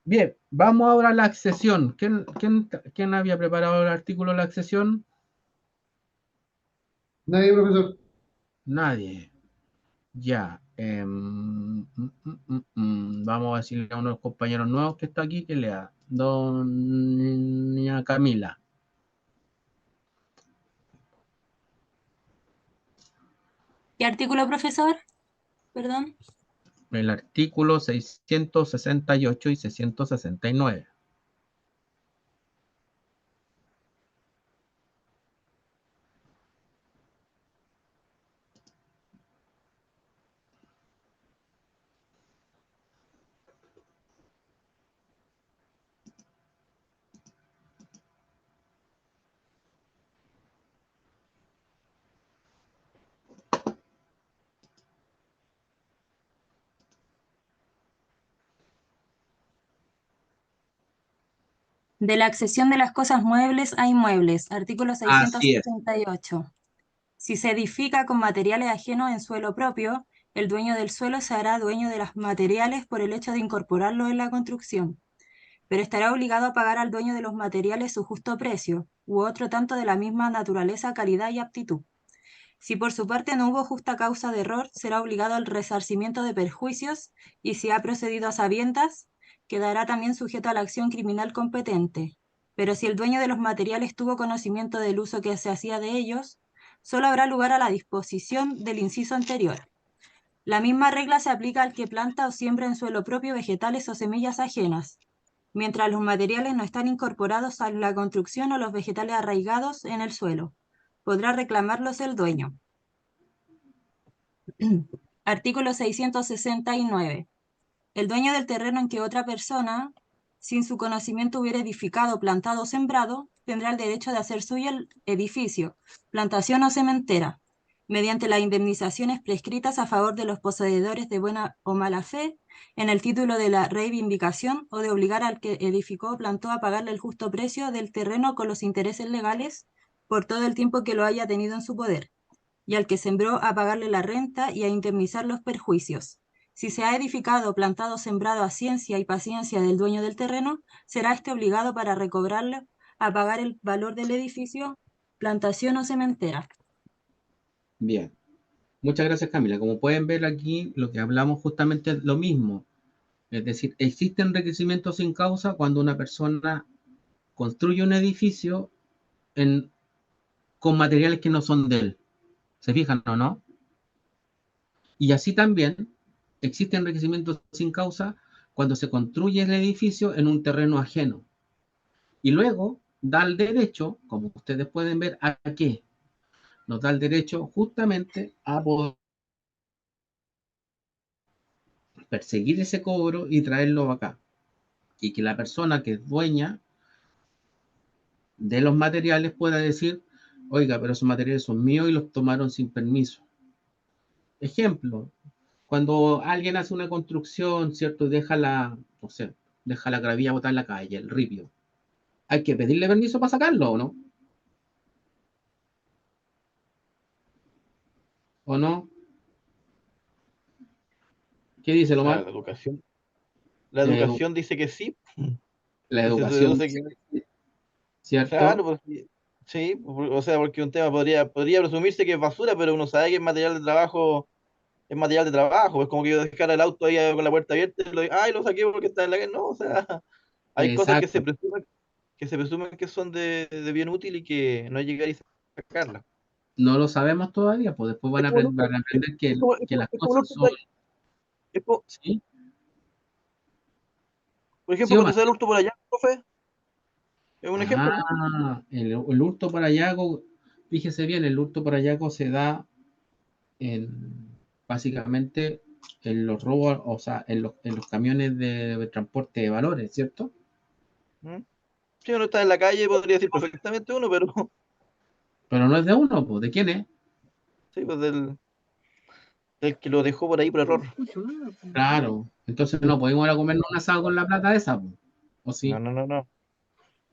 Bien, vamos ahora a la accesión. ¿Quién había preparado el artículo de la accesión? Nadie, profesor. Nadie. Ya. Vamos a decirle a uno de los compañeros nuevos que está aquí que lea. Doña Camila. ¿Qué artículo, profesor? Perdón. El artículo 668 y 669. De la accesión de las cosas muebles a inmuebles, artículo Así es. 668. Si se edifica con materiales ajenos en suelo propio, el dueño del suelo se hará dueño de los materiales por el hecho de incorporarlos en la construcción, pero estará obligado a pagar al dueño de los materiales su justo precio, u otro tanto de la misma naturaleza, calidad y aptitud. Si por su parte no hubo justa causa de error, será obligado al resarcimiento de perjuicios, y si ha procedido a sabiendas, quedará también sujeto a la acción criminal competente. Pero si el dueño de los materiales tuvo conocimiento del uso que se hacía de ellos, solo habrá lugar a la disposición del inciso anterior. La misma regla se aplica al que planta o siembra en suelo propio vegetales o semillas ajenas, mientras los materiales no están incorporados a la construcción o los vegetales arraigados en el suelo. Podrá reclamarlos el dueño. Artículo 669. El dueño del terreno en que otra persona, sin su conocimiento, hubiera edificado, plantado o sembrado, tendrá el derecho de hacer suyo el edificio, plantación o sementera, mediante las indemnizaciones prescritas a favor de los poseedores de buena o mala fe, en el título de la reivindicación, o de obligar al que edificó o plantó a pagarle el justo precio del terreno con los intereses legales por todo el tiempo que lo haya tenido en su poder, y al que sembró a pagarle la renta y a indemnizar los perjuicios. Si se ha edificado, plantado, sembrado a ciencia y paciencia del dueño del terreno, será este obligado para recobrarlo a pagar el valor del edificio, plantación o sementera. Bien. Muchas gracias, Camila. Como pueden ver aquí, lo que hablamos justamente es lo mismo. Es decir, existe enriquecimiento sin causa cuando una persona construye un edificio con materiales que no son de él. ¿Se fijan o no? Y así también existe enriquecimiento sin causa cuando se construye el edificio en un terreno ajeno. Y luego da el derecho, como ustedes pueden ver, ¿a qué? nos da el derecho justamente a poder perseguir ese cobro y traerlo acá. Y que la persona que es dueña de los materiales pueda decir, oiga, pero esos materiales son míos y los tomaron sin permiso. Ejemplo, cuando alguien hace una construcción, ¿cierto? Y deja la, no sé, deja la gravilla botada en la calle, el ripio. Hay que pedirle permiso para sacarlo, ¿o no? ¿O no? ¿Qué dice O lo sea, mal? la educación dice que sí. La Y se educación deduce dice que, que sí, ¿cierto? claro, pues sí, o sea, porque un tema podría presumirse que es basura, pero uno sabe que es material de trabajo, es material de trabajo. Es como que yo dejara el auto ahí con la puerta abierta y lo saqué porque está en la calle. No, o sea, hay cosas Exacto. que se presumen que son de bien útil y que no hay que llegar y sacarlas. No lo sabemos todavía, pues después van Es a como el aprender, hurto, van a aprender que, que las es como el cosas hurto son... es como- ¿Sí? por ¿Sí ejemplo, o cuando más? se da el hurto por allá, profe, es un ejemplo, ¿no? El hurto por hallago, fíjese bien, el hurto por hallago se da básicamente en los robos, o sea, en los camiones de transporte de valores, ¿cierto? ¿Mm? Si uno está en la calle, podría decir perfectamente uno, pero Pero no es de uno, pues, ¿de quién es? sí, pues del que lo dejó por ahí por error. Claro, entonces no podemos ir a comernos un asado con la plata esa, pues. ¿O No, sí? no, no, no.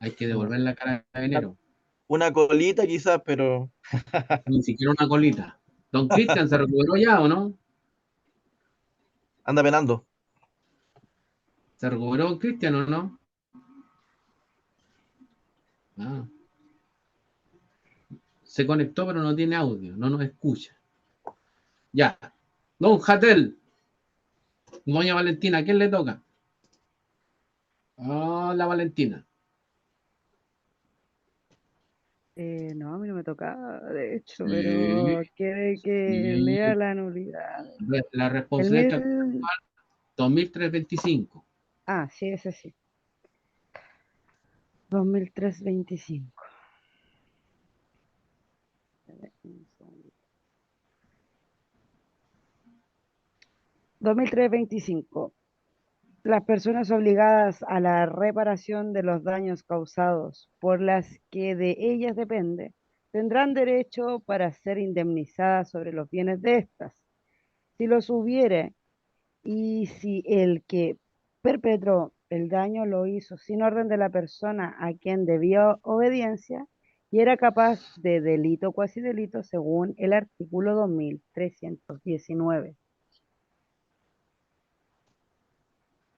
Hay que No. devolver la cara de Una, dinero. una colita quizás, pero Ni siquiera una colita. Don Cristian se recuperó ya, ¿o no? anda penando. ¿Se recuperó Don Cristian o no? Ah. Se conectó, pero no tiene audio, no nos escucha. Ya. Don Jatel. Doña Valentina, ¿a quién le toca? Ah, la Valentina. No, a mí no me tocaba, de hecho, Sí, pero quiere que sí. lea la nulidad. La El responsabilidad mil... 2325. Ah, sí, ese sí. 2325. 2325. Las personas obligadas a la reparación de los daños causados por las que de ellas depende tendrán derecho para ser indemnizadas sobre los bienes de estas, si los hubiere, y si el que perpetró el daño lo hizo sin orden de la persona a quien debió obediencia y era capaz de delito o cuasi delito según el artículo 2319.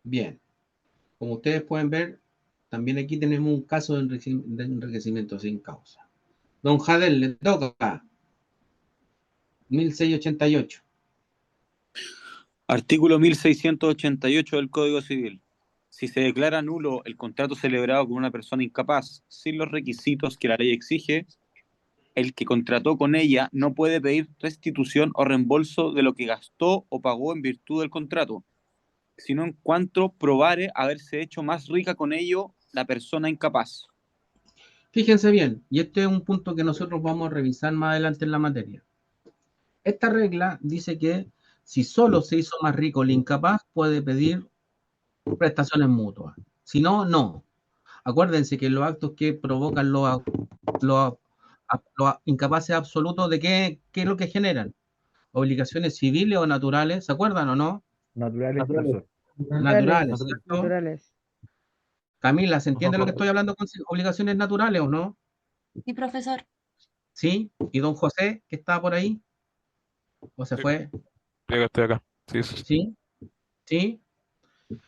Bien. Como ustedes pueden ver, también aquí tenemos un caso de enriquecimiento sin causa. Don Jadel, le toca 1688. Artículo 1688 del Código Civil. Si se declara nulo el contrato celebrado con una persona incapaz sin los requisitos que la ley exige, el que contrató con ella no puede pedir restitución o reembolso de lo que gastó o pagó en virtud del contrato, sino en cuanto probare haberse hecho más rica con ello la persona incapaz. Fíjense bien, y este es un punto que nosotros vamos a revisar más adelante en la materia. Esta regla dice que si solo se hizo más rico el incapaz, puede pedir prestaciones mutuas. Si no, no. Acuérdense que los actos que provocan los incapaces absolutos, ¿de qué es lo que generan? Obligaciones civiles o naturales, ¿se acuerdan o no? Naturales, Naturales. profesor. Naturales, Naturales. ¿cierto? Naturales. Camila, ¿se entiende lo que estoy hablando con obligaciones naturales o no? Sí, profesor. ¿Sí? ¿Y don José, que está por ahí? ¿O se Sí, fue? estoy acá. Sí, sí, sí. ¿Sí? ¿Sí?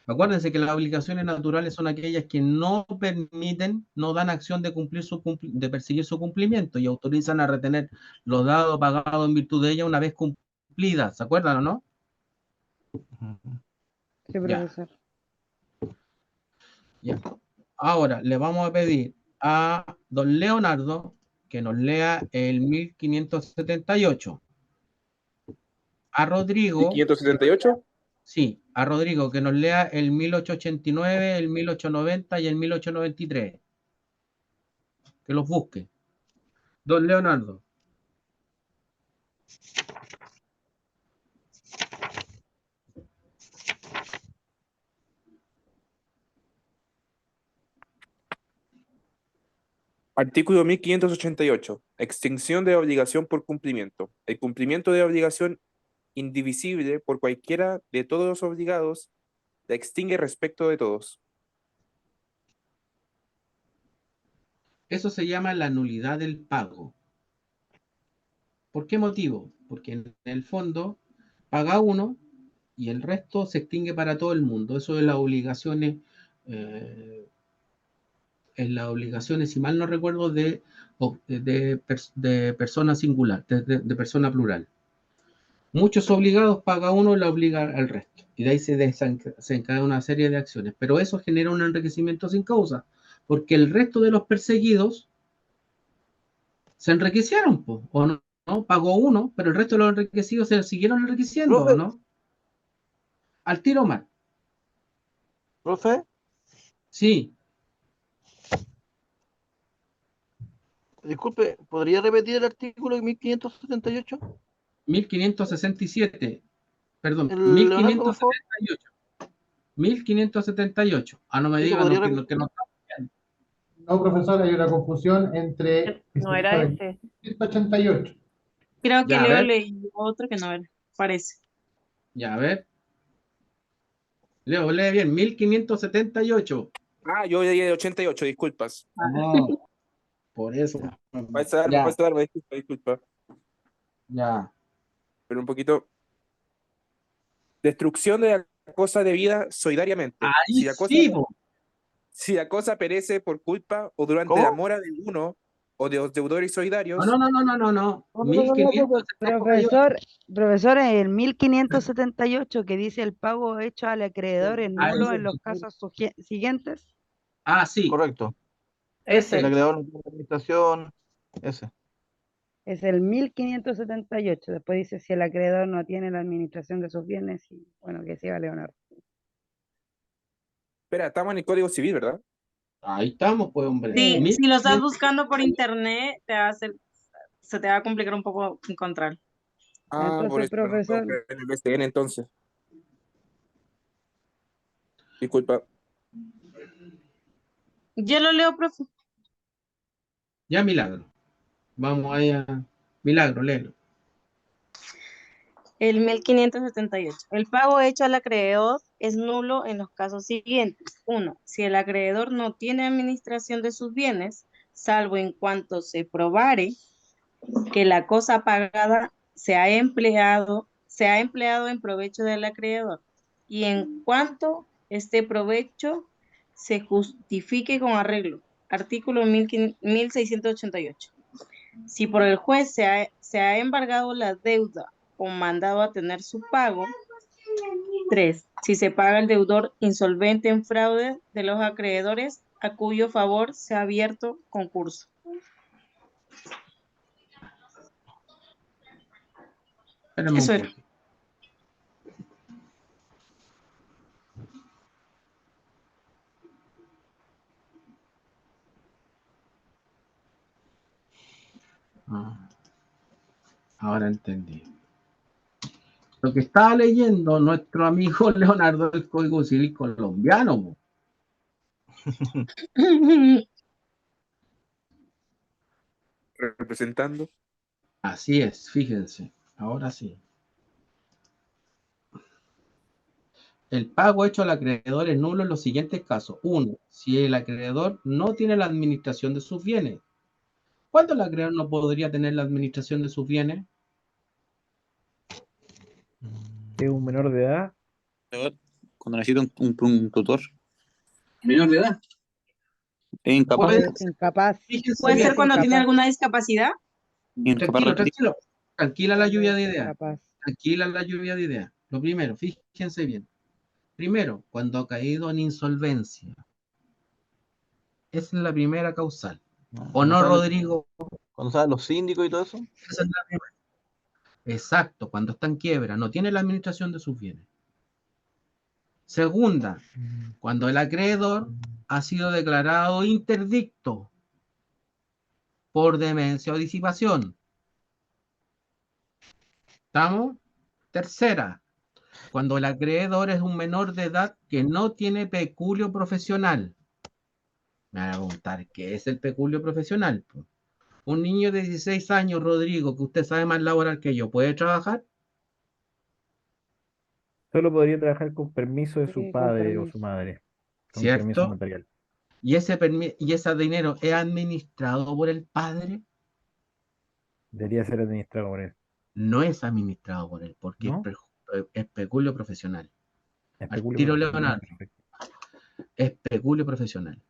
Acuérdense que las obligaciones naturales son aquellas que no permiten, no dan acción de de perseguir su cumplimiento y autorizan a retener los dados pagados en virtud de ellas una vez cumplidas. ¿Se acuerdan o no? Sí, Ya, profesor. ya. Ahora le vamos a pedir a don Leonardo que nos lea el 1578. A Rodrigo, 1578. sí, a Rodrigo que nos lea el 1889, el 1890 y el 1893. Que los busque. Don Leonardo. Artículo 1588. Extinción de obligación por cumplimiento. El cumplimiento de obligación indivisible por cualquiera de todos los obligados la extingue respecto de todos. Eso se llama la nulidad del pago. ¿Por qué motivo? Porque en el fondo paga uno y el resto se extingue para todo el mundo. Eso de las obligaciones, si mal no recuerdo, de persona singular, de persona plural. Muchos obligados paga uno y la obliga al resto. Y de ahí se desencadena una serie de acciones. Pero eso genera un enriquecimiento sin causa, porque el resto de los perseguidos se enriquecieron, ¿o no? ¿No? Pagó uno, pero el resto de los enriquecidos se siguieron enriqueciendo, Profe. ¿no? Al tiro mal. ¿Profe? Sí. Disculpe, ¿podría repetir el artículo 1578? 1567. Perdón, Leonardo, por favor. 1578. 1578. Ah, no me Sí, digan podría que repetir. no. No, profesor, hay una confusión entre No era ese. 188. Creo que Ya, a Leo ver. leí otro que no era, parece. Ya, a ver. Leo, lee bien. 1578. Ah, yo leí el 88, disculpas. No, por eso. Falsa alarma, disculpa. Ya. Pero un poquito. Destrucción de la cosa debida solidariamente. Ahí Si la cosa perece por culpa o durante ¿Cómo? la mora de uno o de los deudores solidarios. No. Profesor, el 1578 que dice el pago hecho al acreedor es nulo en los casos siguientes. Ah, sí. Correcto. Ese. El acreedor no tiene administración. Ese. Es el 1578. Después dice si el acreedor no tiene la administración de sus bienes. Y, bueno, que siga Leonardo. Espera, estamos en el Código Civil, ¿verdad? Ahí estamos, pues, hombre. Sí, si lo estás buscando por internet, se te va a complicar un poco encontrar. Ah, por Entonces, eso no profesor, puedo ver en el BCN entonces. Disculpa. Yo lo leo, profe. Ya, Milagro. Vamos allá. Milagro, léelo. El 1578. El pago hecho al acreedor es nulo en los casos siguientes. 1. Si el acreedor no tiene administración de sus bienes, salvo en cuanto se probare que la cosa pagada se ha empleado en provecho del acreedor, y en cuanto este provecho se justifique con arreglo. Artículo 1688. Si por el juez se ha embargado la deuda o mandado a tener su pago. 3. Si se paga el deudor insolvente en fraude de los acreedores a cuyo favor se ha abierto concurso. Eso era. Ahora entendí. Lo que estaba leyendo nuestro amigo Leonardo del Código Civil colombiano. Representando. Así es, fíjense. Ahora sí. El pago hecho al acreedor es nulo en los siguientes casos. 1. Si el acreedor no tiene la administración de sus bienes. ¿Cuándo el acreedor no podría tener la administración de sus bienes? ¿Es un menor de edad? Cuando necesita un tutor. Menor de edad. Es incapaz. Incapaz. ¿Puede ser cuando tiene alguna discapacidad? Tranquilo. Tranquila la lluvia de ideas. Incapaz. Tranquila la lluvia de ideas. Lo primero, fíjense bien. Primero, cuando ha caído en insolvencia. Esa es la primera causal. ¿O no, Rodrigo? Cuando salen los síndicos y todo eso. Esa es la primera. Exacto, cuando está en quiebra, no tiene la administración de sus bienes. Segunda, cuando el acreedor ha sido declarado interdicto por demencia o disipación. ¿Estamos? Tercera, cuando el acreedor es un menor de edad que no tiene peculio profesional. Me van a preguntar, ¿qué es el peculio profesional? Un niño de 16 años, Rodrigo, que usted sabe más laboral que yo, ¿puede trabajar? Solo podría trabajar con permiso de su Sí, con padre o su permiso. madre, con permiso ¿Cierto? notarial. ¿Y ese dinero es administrado por el padre? Debería ser administrado por él, No es administrado por él, porque ¿no? es peculio profesional. Es Al peculio tiro, profesional. Leonardo, Perfecto. es peculio profesional.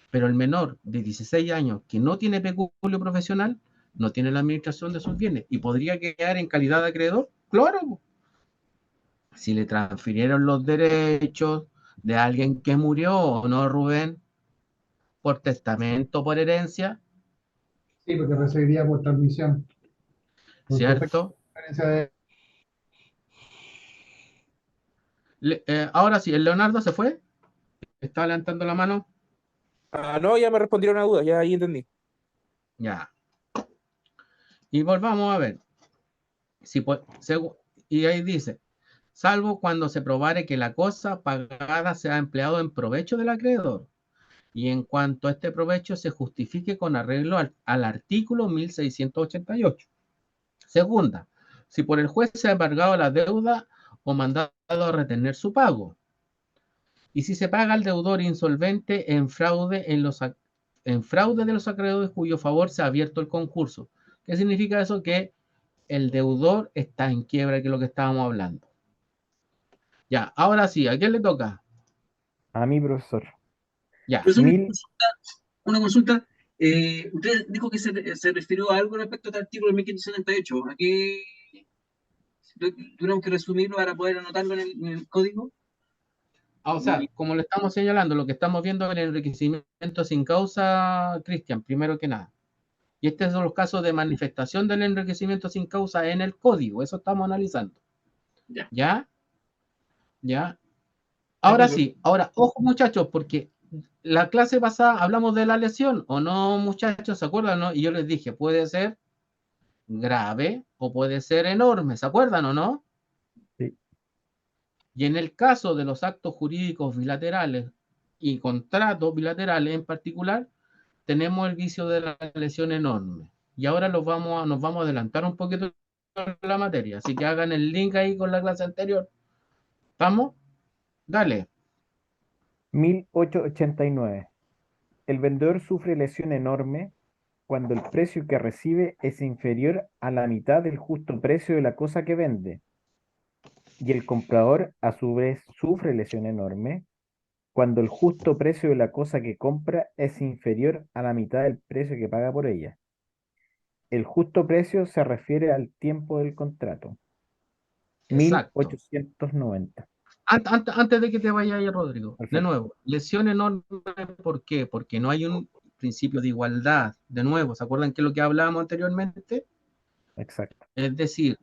Pero el menor de 16 años que no tiene peculio profesional, no tiene la administración de sus bienes y podría quedar en calidad de acreedor. Claro, si le transfirieron los derechos de alguien que murió o no, Rubén, por testamento, por herencia, Sí, porque recibiría por transmisión. ¿cierto? Diferencia de- Ahora sí, el Leonardo se fue, está levantando la mano. Ah, no, ya me respondieron a duda, ya ahí entendí. Ya. Y volvamos a ver. Si, y ahí dice, salvo cuando se probare que la cosa pagada sea empleado en provecho del acreedor, y en cuanto a este provecho se justifique con arreglo al artículo 1688. Segunda, si por el juez se ha embargado la deuda o mandado a retener su pago. Y si se paga al deudor insolvente en fraude de los acreedores cuyo favor se ha abierto el concurso. ¿Qué significa eso? Que el deudor está en quiebra, que es lo que estábamos hablando. Ya, ahora sí, ¿a quién le toca? A mi profesor. Ya. Profesor, Mil, una consulta. Usted dijo que se refirió a algo respecto al artículo 1578. ¿A qué tuvieron que resumirlo para poder anotarlo en el código? O sea, como le estamos señalando, lo que estamos viendo en el enriquecimiento sin causa, Cristian, primero que nada. Y estos son los casos de manifestación del enriquecimiento sin causa en el código. Eso estamos analizando. Ya. ¿Ya? ¿Ya? Ahora sí, ahora, ojo muchachos, porque la clase pasada hablamos de la lesión, ¿o no, muchachos? ¿Se acuerdan? No? Y yo les dije, puede ser grave o puede ser enorme, ¿se acuerdan o no? sí. Y en el caso de los actos jurídicos bilaterales y contratos bilaterales en particular, tenemos el vicio de la lesión enorme. Y ahora nos vamos a adelantar un poquito en la materia, así que hagan el link ahí con la clase anterior. ¿Vamos? Dale. 1889. El vendedor sufre lesión enorme cuando el precio que recibe es inferior a la mitad del justo precio de la cosa que vende. Y el comprador, a su vez, sufre lesión enorme cuando el justo precio de la cosa que compra es inferior a la mitad del precio que paga por ella. El justo precio se refiere al tiempo del contrato. Exacto. 1890. Antes de que te vaya ahí, Rodrigo, de Perfecto. nuevo, lesión enorme, ¿por qué? Porque no hay un principio de igualdad. De nuevo, ¿se acuerdan que es lo que hablábamos anteriormente? Exacto. Es decir,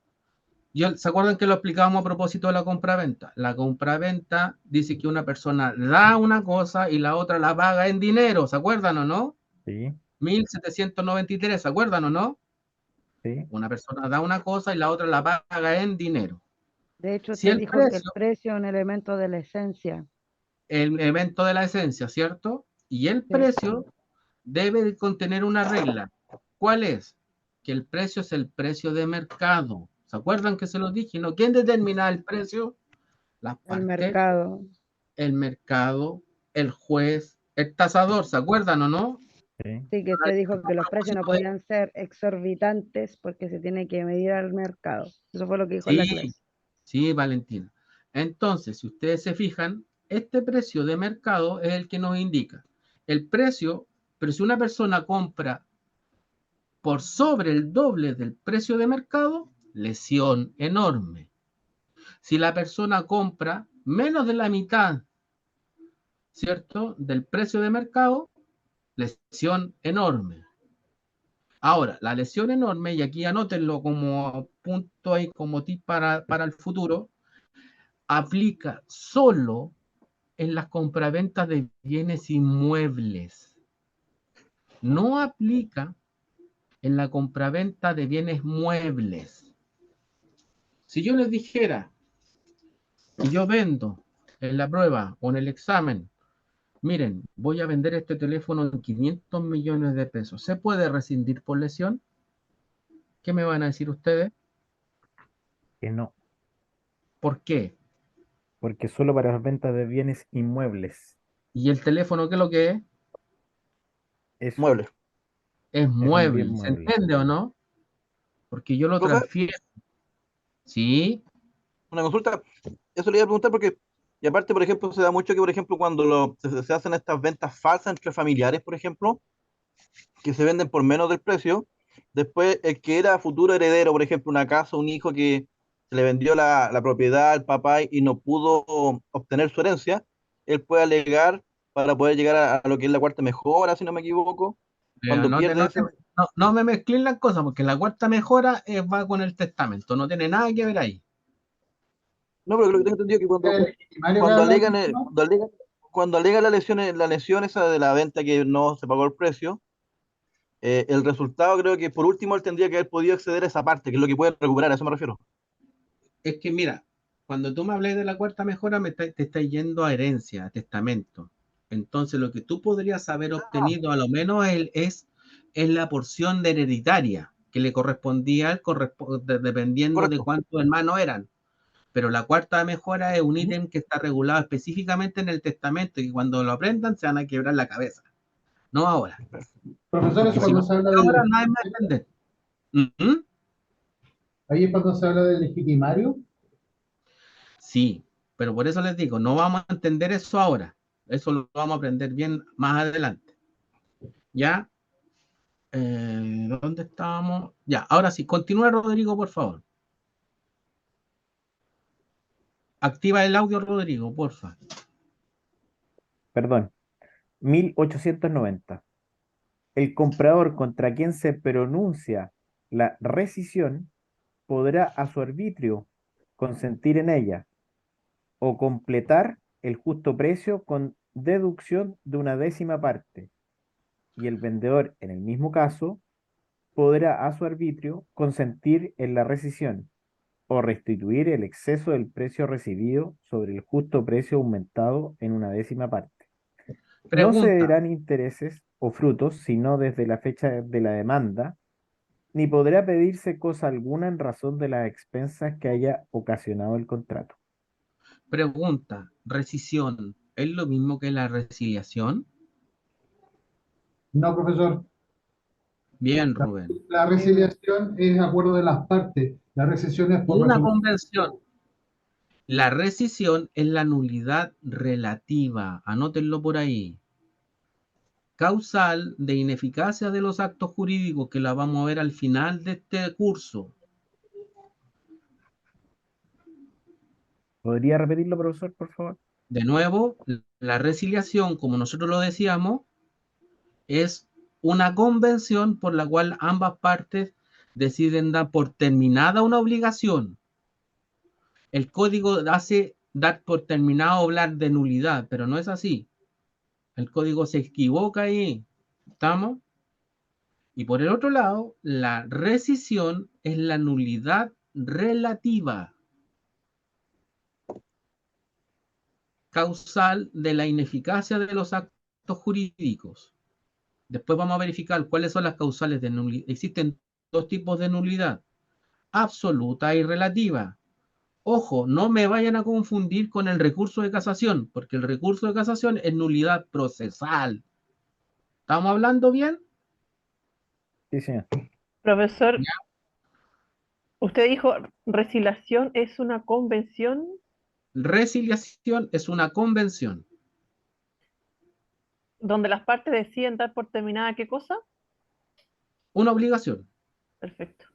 ¿se acuerdan que lo explicábamos a propósito de la compraventa? La compraventa dice que una persona da una cosa y la otra la paga en dinero, ¿se acuerdan o no? Sí, 1793, ¿se acuerdan o no? sí. Una persona da una cosa y la otra la paga en dinero. De hecho, Si usted el dijo que el precio, precio es un elemento de la esencia. el evento de la esencia, ¿cierto? Y el Sí. precio debe de contener una regla. ¿Cuál es? Que el precio es el precio de mercado. ¿Se acuerdan que se los dije? ¿No? ¿Quién determina el precio? Las El partes, mercado. el mercado, el juez, el tasador, ¿se acuerdan o no? Sí. Sí, que usted dijo que los precios no podían ser exorbitantes porque se tiene que medir al mercado. Eso fue lo que dijo en la clase. Sí, Valentina. Entonces, si ustedes se fijan, este precio de mercado es el que nos indica el precio, pero si una persona compra por sobre el doble del precio de mercado, lesión enorme. Si la persona compra menos de la mitad, ¿cierto?, del precio de mercado, lesión enorme. Ahora, la lesión enorme, y aquí anótenlo como punto ahí, como tip para el futuro, aplica solo en las compraventas de bienes inmuebles. No aplica en la compraventa de bienes muebles. Si yo les dijera y yo vendo en la prueba o en el examen, miren, voy a vender este teléfono en 500 millones de pesos, ¿se puede rescindir por lesión? ¿Qué me van a decir ustedes? Que no, ¿Por qué? porque solo para las ventas de bienes inmuebles ¿Y el teléfono qué es lo que es? es, Mueble. Es es un bien mueble, ¿se mueble. entiende o no? Porque yo lo Profe, transfiero. ¿Sí? una consulta. Eso le iba a preguntar porque, y aparte, por ejemplo, se da mucho que, por ejemplo, cuando se hacen estas ventas falsas entre familiares, por ejemplo, que se venden por menos del precio, después el que era futuro heredero, por ejemplo, una casa, un hijo que se le vendió la propiedad al papá y no pudo obtener su herencia, él puede alegar para poder llegar a lo que es la cuarta mejora, si no me equivoco, Pero cuando pierde ese... no me mezclen las cosas, porque la cuarta mejora va con el testamento, no tiene nada que ver ahí. No, pero lo que tengo entendido es que ¿El legitimario que cuando habla? alegan, cuando alegan la lesión esa de la venta que no se pagó el precio, el resultado creo que por último él tendría que haber podido acceder a esa parte, que es lo que puede recuperar, a eso me refiero. Es que mira, cuando tú me hables de la cuarta mejora, te estás yendo a herencia, a testamento. Entonces, lo que tú podrías haber obtenido, a lo menos es la porción de hereditaria que le correspondía a él, dependiendo de Correcto. cuántos hermanos eran. Pero la cuarta mejora es un ítem que está regulado específicamente en el testamento y cuando lo aprendan se van a quebrar la cabeza. No ahora. Profesor, Porque eso si cuando lo se habla hacen ahora, del nadie me va a entender. ¿Mm? ahí es cuando se habla del legitimario. Sí, pero por eso les digo, no vamos a entender eso ahora. Eso lo vamos a aprender bien más adelante. ¿Ya? ¿Dónde estábamos? Ya, ahora sí, continúa Rodrigo, por favor. Activa el audio, Rodrigo, porfa. Perdón, 1890. El comprador contra quien se pronuncia la rescisión podrá a su arbitrio consentir en ella o completar el justo precio con deducción de una décima parte, y el vendedor, en el mismo caso, podrá a su arbitrio consentir en la rescisión o restituir el exceso del precio recibido sobre el justo precio aumentado en una décima parte. No se Pregunta, deberán intereses o frutos, sino desde la fecha de la demanda, ni podrá pedirse cosa alguna en razón de las expensas que haya ocasionado el contrato. rescisión, ¿es lo mismo que la resiliación? No, profesor. Bien, Rubén. La resiliación es acuerdo de las partes. La rescisión es por Una resolución. convención. La rescisión es la nulidad relativa, anótenlo por ahí. Causal de ineficacia de los actos jurídicos, que la vamos a ver al final de este curso. ¿Podría repetirlo, profesor, por favor? De nuevo, la resiliación, como nosotros lo decíamos, es una convención por la cual ambas partes deciden dar por terminada una obligación. El código hace dar por terminado hablar de nulidad, pero no es así. El código se equivoca ahí. ¿Estamos? Y por el otro lado, la rescisión es la nulidad relativa, causal de la ineficacia de los actos jurídicos. Después vamos a verificar cuáles son las causales de nulidad. Existen dos tipos de nulidad, absoluta y relativa. Ojo, no me vayan a confundir con el recurso de casación, porque el recurso de casación es nulidad procesal. ¿Estamos hablando bien? Sí, señor. Profesor, ¿Ya? usted dijo resiliación es una convención Resiliación es una convención, donde las partes deciden dar por terminada qué cosa. una obligación. Perfecto.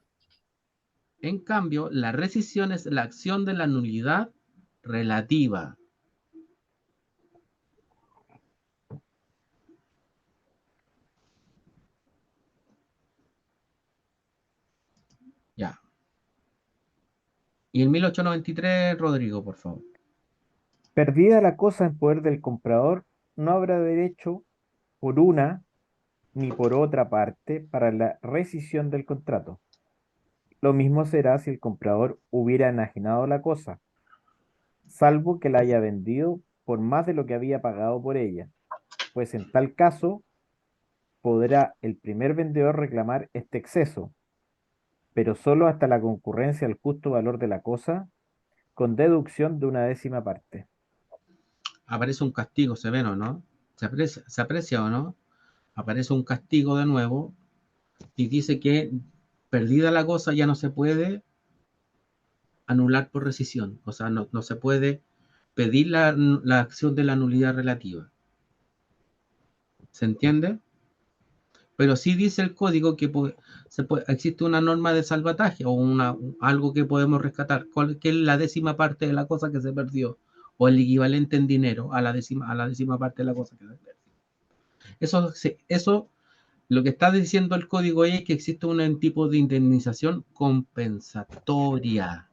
En cambio, la rescisión es la acción de la nulidad relativa. Ya. Y el 1893, Rodrigo, por favor. Perdida la cosa en poder del comprador, no habrá derecho por una ni por otra parte para la rescisión del contrato. Lo mismo será si el comprador hubiera enajenado la cosa, salvo que la haya vendido por más de lo que había pagado por ella, pues en tal caso podrá el primer vendedor reclamar este exceso, pero solo hasta la concurrencia al justo valor de la cosa, con deducción de una décima parte. Aparece un castigo severo, ¿no? Se aprecia o no? Aparece un castigo de nuevo y dice que perdida la cosa ya no se puede anular por rescisión, o sea, no se puede pedir la acción de la nulidad relativa. ¿Se entiende? Pero sí dice el código que existe una norma de salvataje o algo que podemos rescatar, que es la décima parte de la cosa que se perdió, o el equivalente en dinero a la décima parte de la cosa que se perdió. Eso lo que está diciendo el código es que existe un tipo de indemnización compensatoria.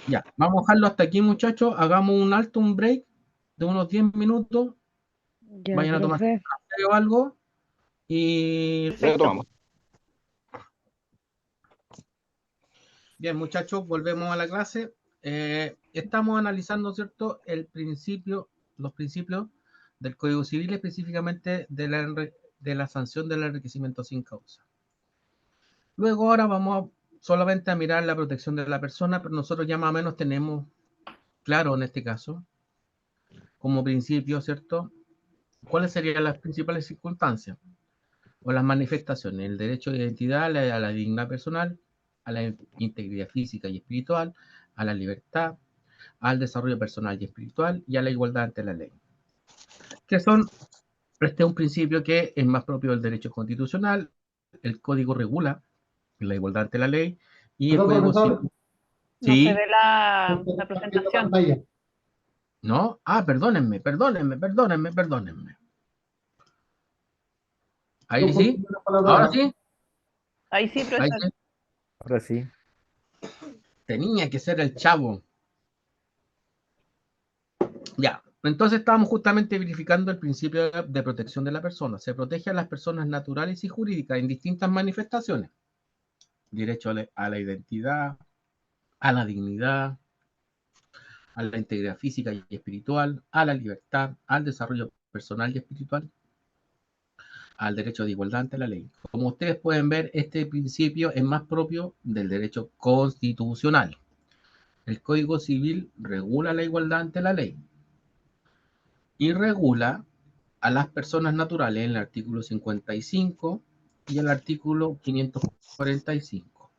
Ya, vamos a dejarlo hasta aquí, muchachos. Hagamos un alto, un break de unos 10 minutos. Ya, Vayan a tomar profe. café o algo. Y Ya tomamos. bien, muchachos, volvemos a la clase. Estamos analizando, ¿cierto?, los principios del Código Civil, específicamente de la sanción del enriquecimiento sin causa. Luego ahora vamos solamente a mirar la protección de la persona, pero nosotros ya más o menos tenemos claro en este caso, como principio, ¿cierto?, cuáles serían las principales circunstancias o las manifestaciones: el derecho de identidad, a la dignidad personal, a la integridad física y espiritual, a la libertad, al desarrollo personal y espiritual y a la igualdad ante la ley. Este es un principio que es más propio del derecho constitucional. El código regula la igualdad ante la ley y el Perdón, código profesor. civil. No se Sí, ve la Compartiendo presentación. pantalla. ¿no? Ah, perdónenme. Ahí Yo sí, por la ahora palabra. sí, Ahí sí, ahí profesor. sí. Ahora sí. Tenía que ser el chavo. Ya, entonces estábamos justamente verificando el principio de protección de la persona. Se protege a las personas naturales y jurídicas en distintas manifestaciones: derecho a la identidad, a la dignidad, a la integridad física y espiritual, a la libertad, al desarrollo personal y espiritual, al derecho de igualdad ante la ley. Como ustedes pueden ver, este principio es más propio del derecho constitucional. El Código Civil regula la igualdad ante la ley y regula a las personas naturales en el artículo 55 y el artículo 545.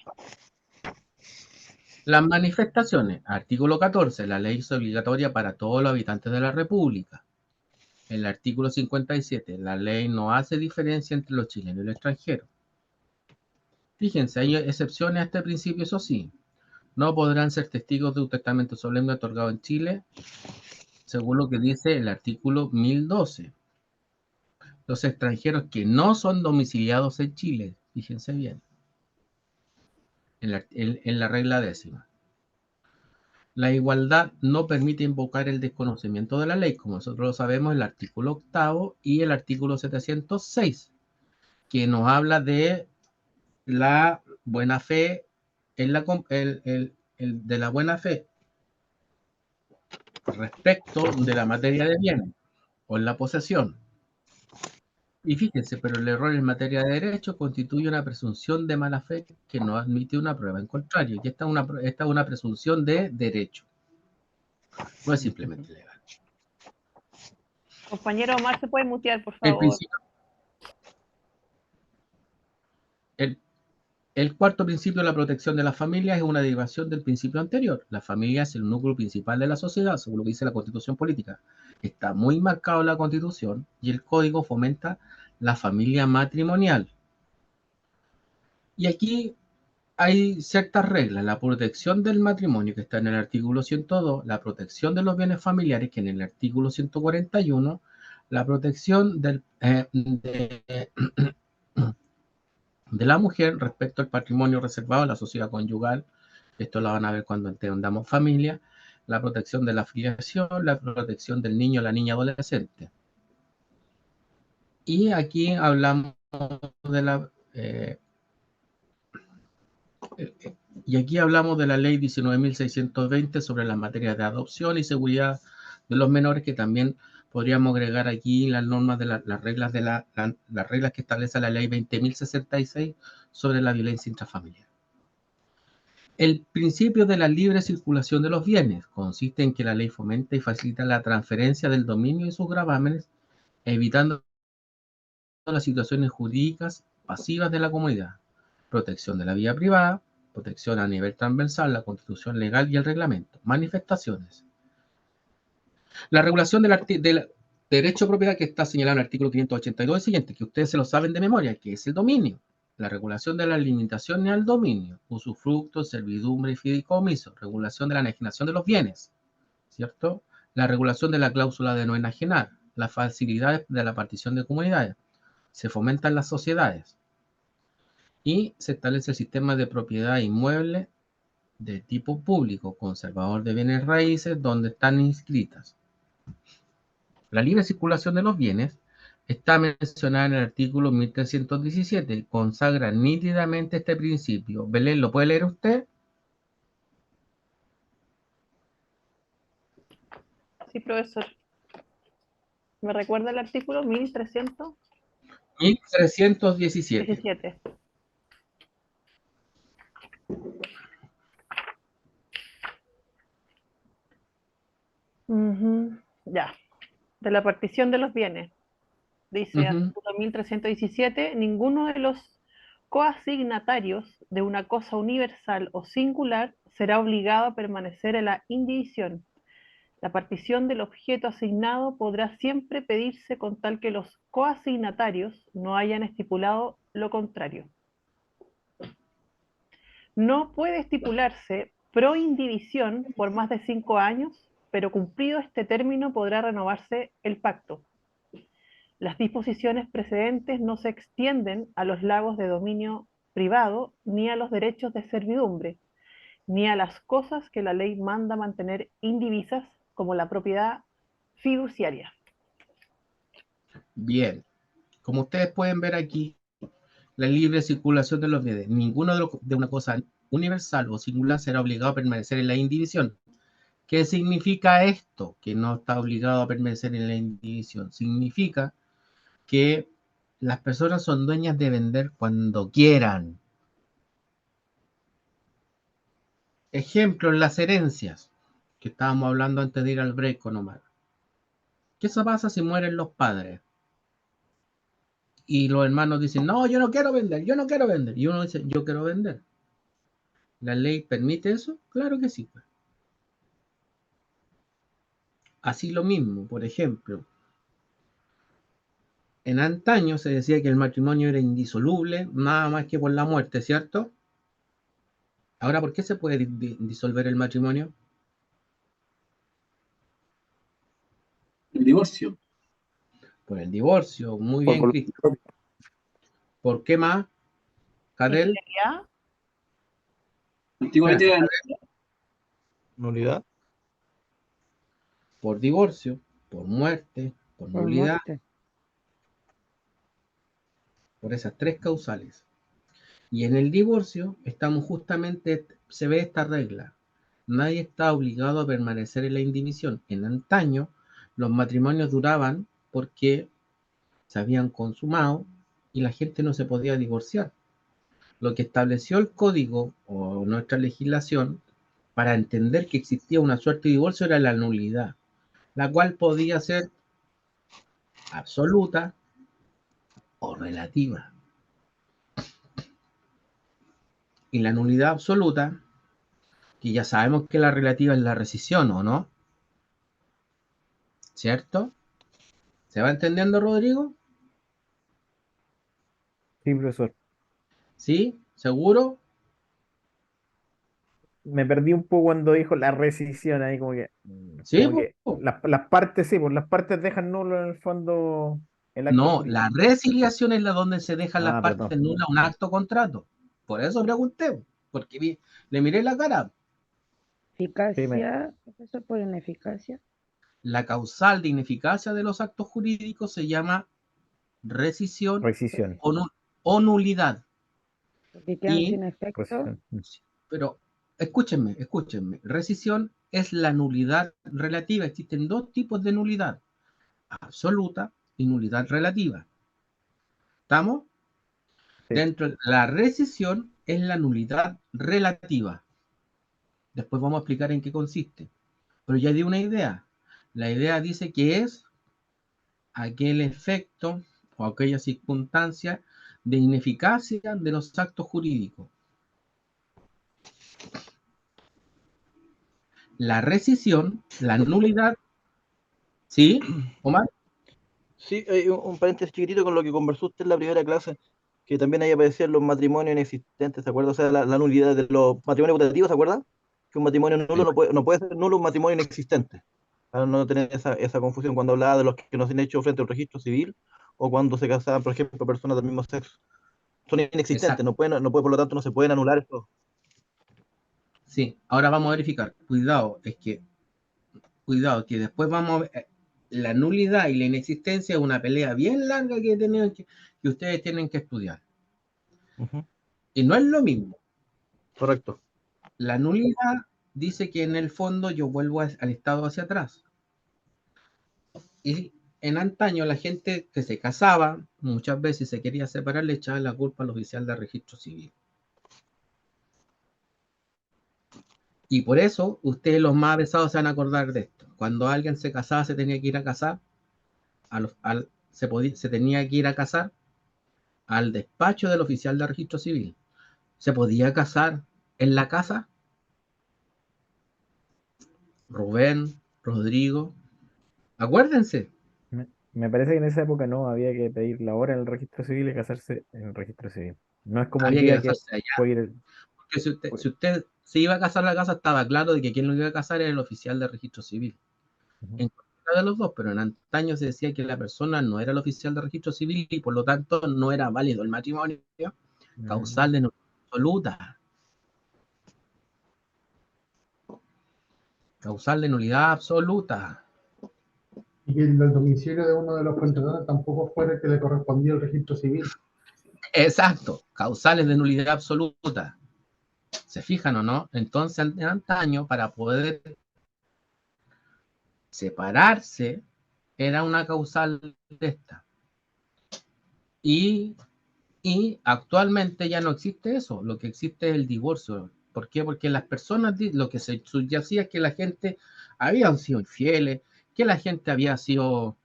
Las manifestaciones: artículo 14, la ley es obligatoria para todos los habitantes de la República. El artículo 57, la ley no hace diferencia entre los chilenos y los extranjeros. Fíjense, hay excepciones a este principio, eso sí. No podrán ser testigos de un testamento solemne otorgado en Chile, según lo que dice el artículo 1012. Los extranjeros que no son domiciliados en Chile, fíjense bien, en la regla 10ª. La igualdad no permite invocar el desconocimiento de la ley, como nosotros lo sabemos, el artículo 8º y el artículo 706, que nos habla de la buena fe, de la buena fe respecto de la materia de bienes o en la posesión. Y fíjense, pero el error en materia de derecho constituye una presunción de mala fe que no admite una prueba en contrario. Y esta es una presunción de derecho. No es simplemente legal. Compañero Omar, ¿se puede mutear, por El favor? principio, el cuarto principio de la protección de la familia es una derivación del principio anterior. La familia es el núcleo principal de la sociedad, según lo que dice la Constitución política. Está muy marcado en la Constitución y el Código fomenta la familia matrimonial. Y aquí hay ciertas reglas: la protección del matrimonio, que está en el artículo 102, la protección de los bienes familiares, que en el artículo 141, la protección de la mujer respecto al patrimonio reservado a la sociedad conyugal. Esto lo van a ver cuando entendamos familia. la protección de la afiliación, la protección del niño o la niña adolescente. Y aquí hablamos de la y aquí hablamos de la ley 19.620 sobre las materias de adopción y seguridad de los menores, que también podríamos agregar aquí las normas de las reglas las reglas que establece la ley 20.066 sobre la violencia intrafamiliar. El principio de la libre circulación de los bienes consiste en que la ley fomenta y facilita la transferencia del dominio y sus gravámenes, evitando las situaciones jurídicas pasivas de la comunidad, protección de la vida privada, protección a nivel transversal, la constitución legal y el reglamento, manifestaciones. La regulación del derecho a propiedad que está señalado en el artículo 582 es el siguiente, que ustedes se lo saben de memoria, que es el dominio. La regulación de las limitaciones al dominio, usufructo, servidumbre y fideicomiso, regulación de la enajenación de los bienes, ¿cierto? La regulación de la cláusula de no enajenar, las facilidades de la partición de comunidades, se fomentan las sociedades y se establece el sistema de propiedad inmueble de tipo público, conservador de bienes raíces, donde están inscritas. La libre circulación de los bienes está mencionada en el artículo 1317 y consagra nítidamente este principio. Belén, ¿lo puede leer usted? Sí, profesor. ¿Me recuerda el artículo 1317? 1317. Ya. De la partición de los bienes. Dice artículo 1317, ninguno de los coasignatarios de una cosa universal o singular será obligado a permanecer en la indivisión. La partición del objeto asignado podrá siempre pedirse con tal que los coasignatarios no hayan estipulado lo contrario. No puede estipularse proindivisión por más de 5 años, pero cumplido este término podrá renovarse el pacto. Las disposiciones precedentes no se extienden a los lagos de dominio privado, ni a los derechos de servidumbre, ni a las cosas que la ley manda mantener indivisas, como la propiedad fiduciaria. Bien, como ustedes pueden ver aquí, la libre circulación de los bienes, ninguno de una cosa universal o singular será obligado a permanecer en la indivisión. ¿Qué significa esto? Que no está obligado a permanecer en la indivisión. Significa que las personas son dueñas de vender cuando quieran. Ejemplo, en las herencias, que estábamos hablando antes de ir al break con Omar. ¿Qué se pasa si mueren los padres? Y los hermanos dicen, no, yo no quiero vender, yo no quiero vender. Y uno dice, yo quiero vender. ¿La ley permite eso? Claro que sí. Así lo mismo, por ejemplo, en antaño se decía que el matrimonio era indisoluble, nada más que por la muerte, ¿cierto? Ahora, ¿por qué se puede disolver el matrimonio? El divorcio. Por el divorcio, muy bien, Cristian. ¿Por qué más? Cadel. Antiguamente era nulidad. Por divorcio, por muerte, por nulidad. Por esas tres causales. Y en el divorcio estamos justamente, se ve esta regla. Nadie está obligado a permanecer en la indivisión. En antaño, los matrimonios duraban porque se habían consumado y la gente no se podía divorciar. Lo que estableció el código o nuestra legislación para entender que existía una suerte de divorcio era la nulidad, la cual podía ser absoluta o relativa. Y la nulidad absoluta, que ya sabemos que la relativa es la rescisión, ¿o no? ¿Cierto? ¿Se va entendiendo, Rodrigo? Sí, profesor. ¿Sí? ¿Seguro? Me perdí un poco cuando dijo la rescisión ahí, como que, Sí, como que las partes, sí, pues las partes dejan nulo en el fondo el acto no, jurídico. la resiliación es la donde se dejan las partes perdón. nulas un acto contrato. Por eso pregunté, porque le miré la cara. Eficacia, profesor, por ineficacia. La causal de ineficacia de los actos jurídicos se llama rescisión Rescisión. o nulidad. Porque quedan Y, sin efecto. Rescisión. pero escúchenme, rescisión es la nulidad relativa. Existen dos tipos de nulidad, absoluta y nulidad relativa. ¿Estamos? Sí. Dentro de la rescisión es la nulidad relativa. Después vamos a explicar en qué consiste. Pero ya di una idea. La idea dice que es aquel efecto o aquella circunstancia de ineficacia de los actos jurídicos. La rescisión, la nulidad, ¿sí, Omar? Sí, un paréntesis chiquitito con lo que conversó usted en la primera clase, que también ahí aparecían los matrimonios inexistentes, ¿se acuerda? O sea, la nulidad de los matrimonios putativos, ¿se acuerda? Que un matrimonio nulo no puede ser nulo un matrimonio inexistente. Para no tener esa confusión cuando hablaba de los que no se han hecho frente al registro civil o cuando se casaban, por ejemplo, personas del mismo sexo. Son inexistentes, Exacto. no pueden, por lo tanto, no se pueden anular esto. Sí, ahora vamos a verificar. Cuidado, que después vamos a ver. La nulidad y la inexistencia es una pelea bien larga que ustedes tienen que estudiar. Y no es lo mismo. Correcto. La nulidad dice que en el fondo yo vuelvo al estado hacia atrás. Y en antaño la gente que se casaba, muchas veces se quería separar, le echaba la culpa al oficial de registro civil. Y por eso ustedes los más avesados se van a acordar de esto. Cuando alguien se casaba, se tenía que ir a casar, se tenía que ir a casar al despacho del oficial de registro civil. ¿Se podía casar en la casa? Rubén, Rodrigo, acuérdense. Me parece que en esa época no había que pedir la hora en el registro civil y casarse en el registro civil. No es como hoy Había que día que casarse allá. puede ir. Porque si usted se iba a casar a la casa, estaba claro de que quien lo iba a casar era el oficial de registro civil. En cualquiera de los dos, pero en antaño se decía que la persona no era el oficial de registro civil y por lo tanto no era válido el matrimonio causal de nulidad absoluta. Causal de nulidad absoluta. Y que el domicilio de uno de los contratantes tampoco fuera el que le correspondía al registro civil. Exacto, causales de nulidad absoluta. ¿Se fijan o no? Entonces, en antaño, para poder separarse, era una causal de esta. Y actualmente ya no existe eso. Lo que existe es el divorcio. ¿Por qué? Porque las personas, lo que se subyacía es que la gente había sido infieles, que la gente había sido,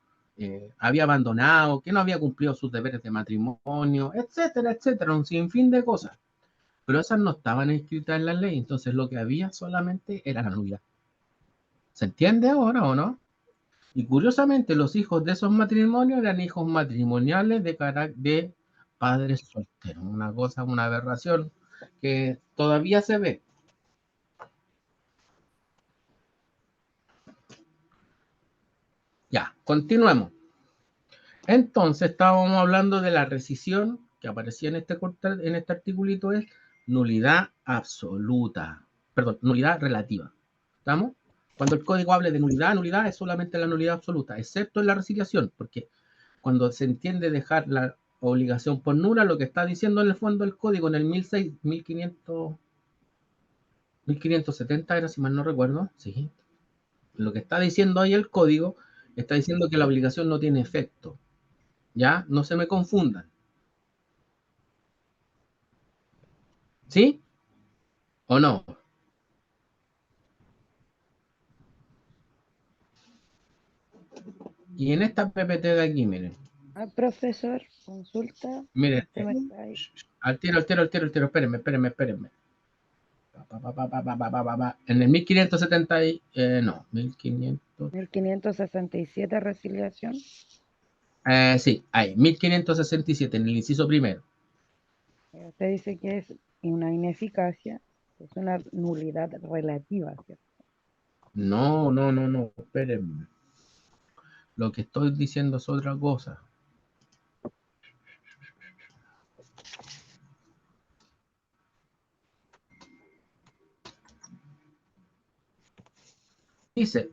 había abandonado, que no había cumplido sus deberes de matrimonio, etcétera, etcétera, un sinfín de cosas. Pero esas no estaban escritas en la ley, entonces lo que había solamente era la nulidad. ¿Se entiende ahora o no? Y curiosamente los hijos de esos matrimonios eran hijos matrimoniales de padres solteros. Una cosa, una aberración que todavía se ve. Ya, continuemos. Entonces estábamos hablando de la rescisión que aparecía en este articulito, es nulidad absoluta, perdón, nulidad relativa. ¿Estamos? Cuando el código hable de nulidad, nulidad es solamente la nulidad absoluta, excepto en la resiliación, porque cuando se entiende dejar la obligación por nula, lo que está diciendo en el fondo el código en el 1570 era, si mal no recuerdo, sí. Lo que está diciendo ahí el código está diciendo que la obligación no tiene efecto. ¿Ya? No se me confundan. ¿Sí? ¿O no? Y en esta PPT de aquí, miren. Profesor, consulta. Miren, Usted me está ahí. al tiro, espérenme. En el 1570 no, 1500. 1567 resiliación. Sí, hay 1567 en el inciso primero. Usted dice que es una ineficacia, es una nulidad relativa, ¿cierto? No, espérenme. Lo que estoy diciendo es otra cosa. Dice,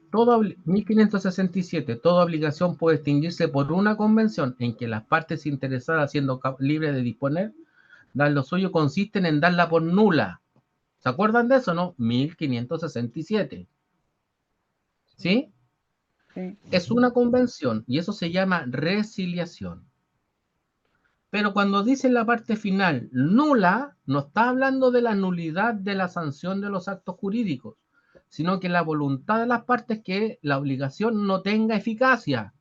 1567, toda obligación puede extinguirse por una convención en que las partes interesadas, siendo libres de disponer, dar lo suyo, consisten en darla por nula. ¿Se acuerdan de eso, no? 1567. ¿Sí? Sí. Es una convención y eso se llama resiliación. Pero cuando dice en la parte final nula, no está hablando de la nulidad de la sanción de los actos jurídicos, sino que la voluntad de las partes que la obligación no tenga eficacia.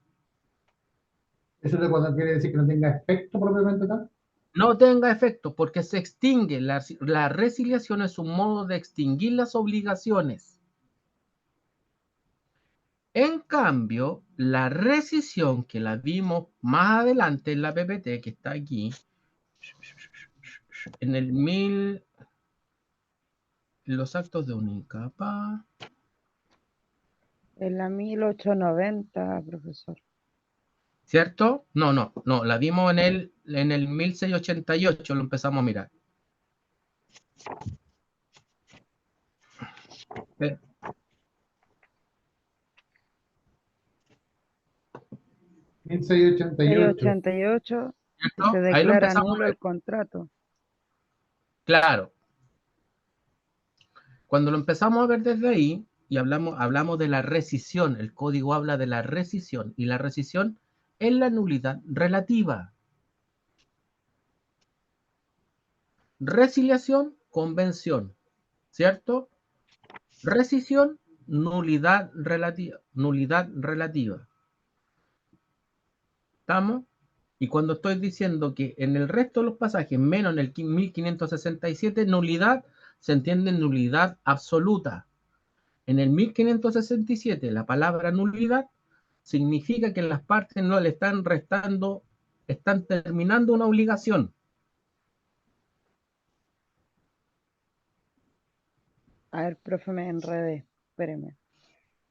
¿Eso de cuando quiere decir que no tenga efecto propiamente tal? No tenga efecto porque se extingue. La resiliación es un modo de extinguir las obligaciones. En cambio, la rescisión, que la vimos más adelante en la PPT, que está aquí, en el los actos de un incapaz. En la 1890, profesor. ¿Cierto? No, la vimos en el 1688, lo empezamos a mirar. Eh, 1688. 688 y ¿Cierto? se Ahí lo declara empezamos a nulo ver. el contrato. Claro. Cuando lo empezamos a ver desde ahí, y hablamos de la rescisión, el código habla de la rescisión, y la rescisión es la nulidad relativa. Resiliación, convención, ¿cierto? Rescisión, nulidad relativa. Nulidad relativa. ¿Estamos? Y cuando estoy diciendo que en el resto de los pasajes, menos en el 1567, nulidad, se entiende nulidad absoluta. En el 1567, la palabra nulidad significa que las partes no le están restando, están terminando una obligación. A ver, profe, me enredé. Espéreme.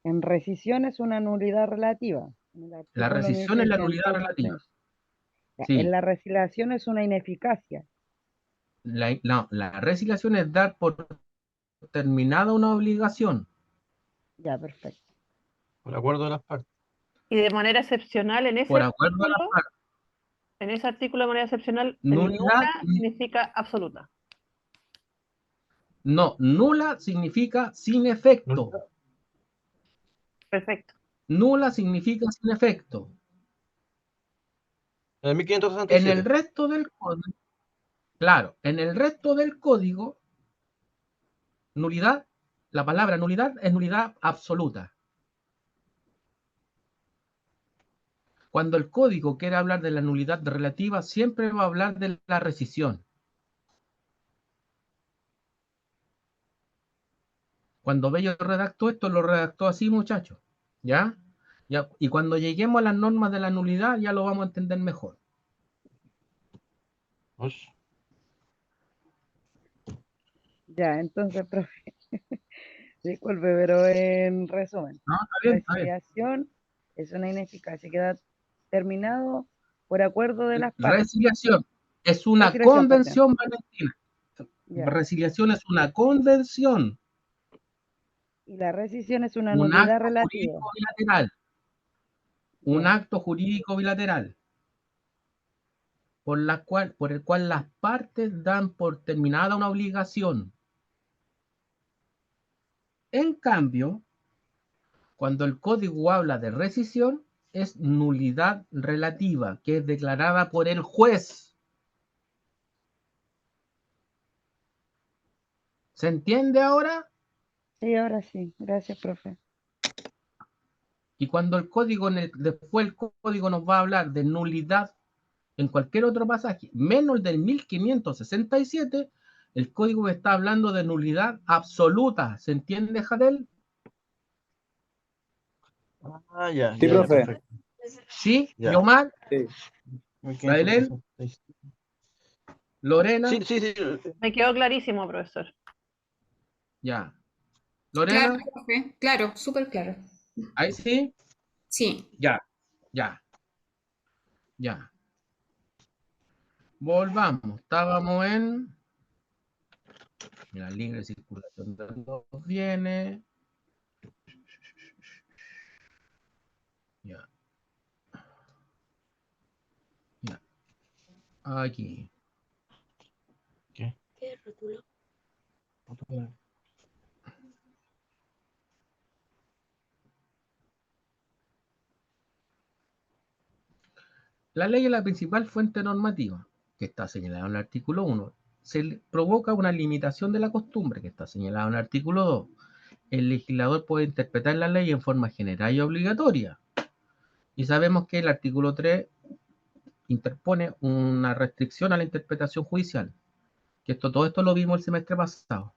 En rescisión es una nulidad relativa. En el La artículo rescisión es la nulidad 1606. relativa. Ya, Sí. en la resiliación es una ineficacia. La resiliación es dar por terminada una obligación. Ya, perfecto. Por acuerdo de las partes. Y de manera excepcional en ese Por acuerdo a las artículo, partes. en ese artículo de manera excepcional, el Nulidad, nula significa absoluta. no, nula significa sin efecto. Perfecto. Nula significa sin efecto. En el En 1567. el resto del código, claro, en el resto del código, nulidad, la palabra nulidad es nulidad absoluta. Cuando el código quiere hablar de la nulidad relativa, siempre va a hablar de la rescisión. Cuando Bello redactó esto, lo redactó así, muchachos. ¿Ya? ¿Ya? Y cuando lleguemos a las normas de la nulidad, ya lo vamos a entender mejor. Ya, entonces, profe, disculpe, pero en resumen, No, está bien, está bien. resiliación es una ineficacia, queda terminado por acuerdo de las partes. Resiliación es una Resiliación, perdón. convención, Valentina. Ya. Resiliación es una convención, Y la rescisión es una un nulidad acto relativa. jurídico bilateral. Un Ya. acto jurídico bilateral. Por el cual las partes dan por terminada una obligación. En cambio, cuando el código habla de rescisión, es nulidad relativa, que es declarada por el juez. ¿Se entiende ahora? Sí, ahora sí. Gracias, profe. Y cuando el código, después el código nos va a hablar de nulidad en cualquier otro pasaje, menos el del 1567, el código está hablando de nulidad absoluta. ¿Se entiende, Jadel? Ah, ya. Sí, ya, profe. perfecto. ¿Sí? Ya. ¿Yomar? Sí. ¿Bailén? ¿Lorena? Sí, sí, sí. Me quedó clarísimo, profesor. Ya. Claro, ¿Lorena? profe, claro, súper claro. ¿Ahí sí? Sí. Ya, ya. Ya. Volvamos. Estábamos en la libre circulación de los bienes. Ya. Ya. Aquí. ¿Qué? ¿Qué rótulo? La ley es la principal fuente normativa, que está señalada en el artículo 1. Provoca una limitación de la costumbre, que está señalada en el artículo 2. El legislador puede interpretar la ley en forma general y obligatoria. Y sabemos que el artículo 3 interpone una restricción a la interpretación judicial. Que todo esto lo vimos el semestre pasado.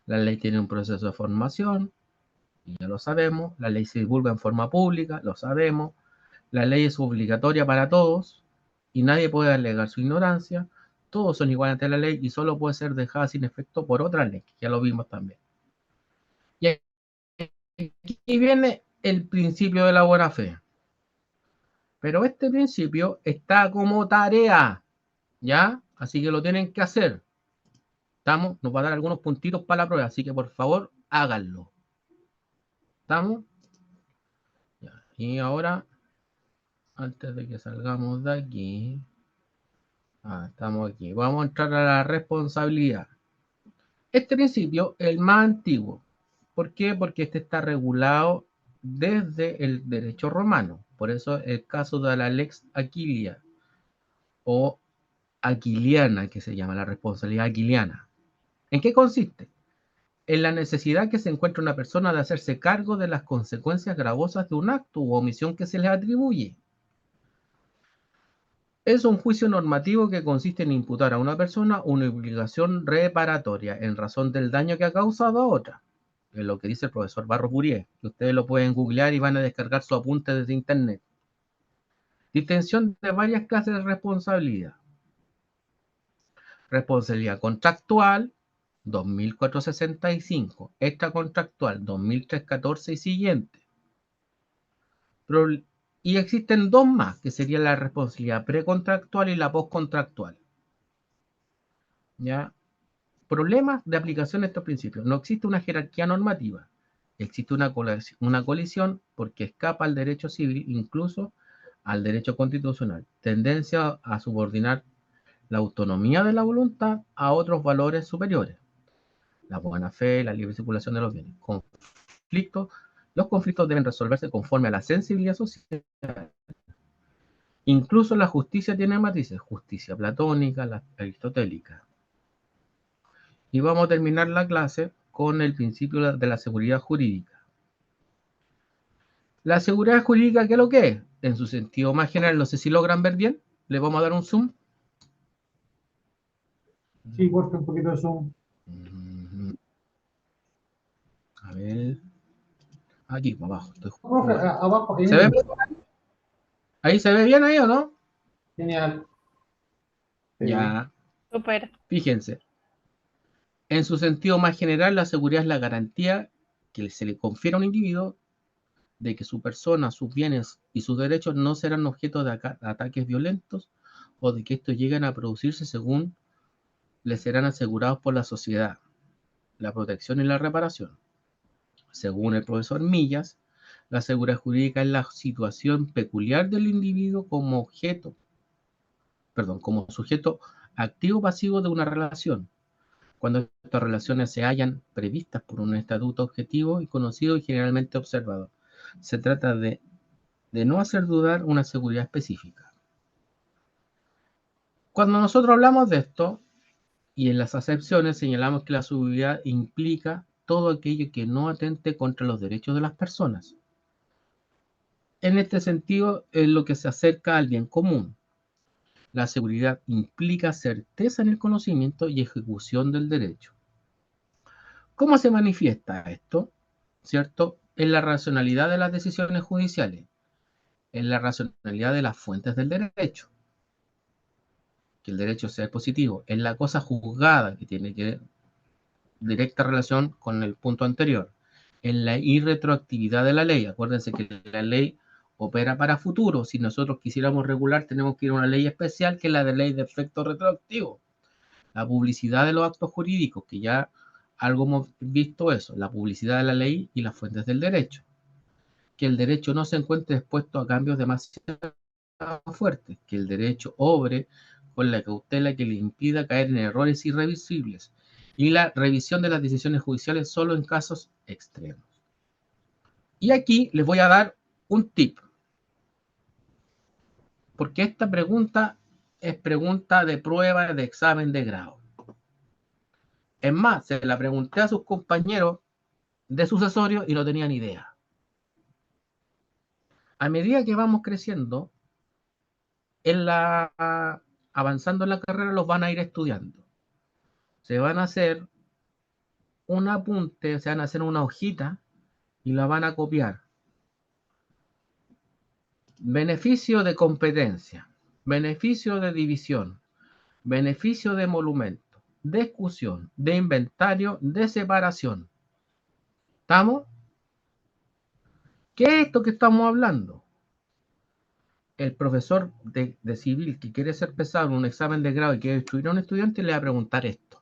La ley tiene un proceso de formación, y ya lo sabemos. La ley se divulga en forma pública, lo sabemos. La ley es obligatoria para todos y nadie puede alegar su ignorancia. Todos son iguales ante la ley y solo puede ser dejada sin efecto por otra ley, que ya lo vimos también. Y aquí viene el principio de la buena fe. Pero este principio está como tarea, ¿ya? Así que lo tienen que hacer. ¿Estamos? Nos va a dar algunos puntitos para la prueba, así que por favor, háganlo. ¿Estamos? Ya. Y ahora, antes de que salgamos de aquí, estamos aquí. Vamos a entrar a la responsabilidad. Este principio es el más antiguo. ¿Por qué? Porque este está regulado desde el derecho romano. Por eso el caso de la Lex Aquilia o aquiliana, que se llama la responsabilidad aquiliana. ¿En qué consiste? En la necesidad que se encuentra una persona de hacerse cargo de las consecuencias gravosas de un acto u omisión que se le atribuye. Es un juicio normativo que consiste en imputar a una persona una obligación reparatoria en razón del daño que ha causado a otra. Es lo que dice el profesor Barros Burié, que ustedes lo pueden googlear y van a descargar su apunte desde internet. Distinción de varias clases de responsabilidad. Responsabilidad contractual, 2465. Extracontractual, 2314 y siguiente. Y existen dos más, que serían la responsabilidad precontractual y la postcontractual. ¿Ya? Problemas de aplicación de estos principios. No existe una jerarquía normativa. Existe una colisión porque escapa al derecho civil, incluso al derecho constitucional. Tendencia a subordinar la autonomía de la voluntad a otros valores superiores. La buena fe, la libre circulación de los bienes. Los conflictos deben resolverse conforme a la sensibilidad social. Incluso la justicia tiene matices. Justicia platónica, la aristotélica. Y vamos a terminar la clase con el principio de la seguridad jurídica. La seguridad jurídica, ¿qué es lo que es? En su sentido más general, no sé si logran ver bien. Le vamos a dar un zoom. Sí, corta un poquito de zoom. A ver. Aquí, abajo. Profe, abajo. ¿Se ve bien? ¿Ahí se ve bien ahí o no? Genial. Ya. Súper. Fíjense. En su sentido más general, la seguridad es la garantía que se le confiere a un individuo de que su persona, sus bienes y sus derechos no serán objeto de ataques violentos o de que estos lleguen a producirse según les serán asegurados por la sociedad, la protección y la reparación. Según el profesor Millas, la seguridad jurídica es la situación peculiar del individuo como sujeto activo-pasivo de una relación, cuando estas relaciones se hallan previstas por un estatuto objetivo y conocido y generalmente observado. Se trata de no hacer dudar una seguridad específica. Cuando nosotros hablamos de esto, y en las acepciones señalamos que la seguridad implica todo aquello que no atente contra los derechos de las personas. En este sentido, es lo que se acerca al bien común. La seguridad implica certeza en el conocimiento y ejecución del derecho. ¿Cómo se manifiesta esto? ¿Cierto? En la racionalidad de las decisiones judiciales, en la racionalidad de las fuentes del derecho, que el derecho sea positivo, en la cosa juzgada, que tiene que directa relación con el punto anterior, en la irretroactividad de la ley. Acuérdense que la ley opera para futuro. Si nosotros quisiéramos regular, tenemos que ir a una ley especial, que es la de ley de efecto retroactivo. La publicidad de los actos jurídicos, que ya algo hemos visto eso, la publicidad de la ley y las fuentes del derecho. que el derecho no se encuentre expuesto a cambios demasiado fuertes, que el derecho obre con la cautela que le impida caer en errores irreversibles y la revisión de las decisiones judiciales solo en casos extremos. Y aquí les voy a dar un tip, porque esta pregunta es pregunta de prueba de examen de grado. Es más, se la pregunté a sus compañeros de sucesorio y no tenían idea. A medida que vamos creciendo, avanzando en la carrera, los van a ir estudiando. Se van a hacer un apunte, se van a hacer una hojita y la van a copiar. Beneficio de competencia, beneficio de división, beneficio de emolumento, de exclusión, de inventario, de separación. ¿Estamos? ¿Qué es esto que estamos hablando? El profesor de civil que quiere ser pesado en un examen de grado y quiere instruir a un estudiante le va a preguntar esto.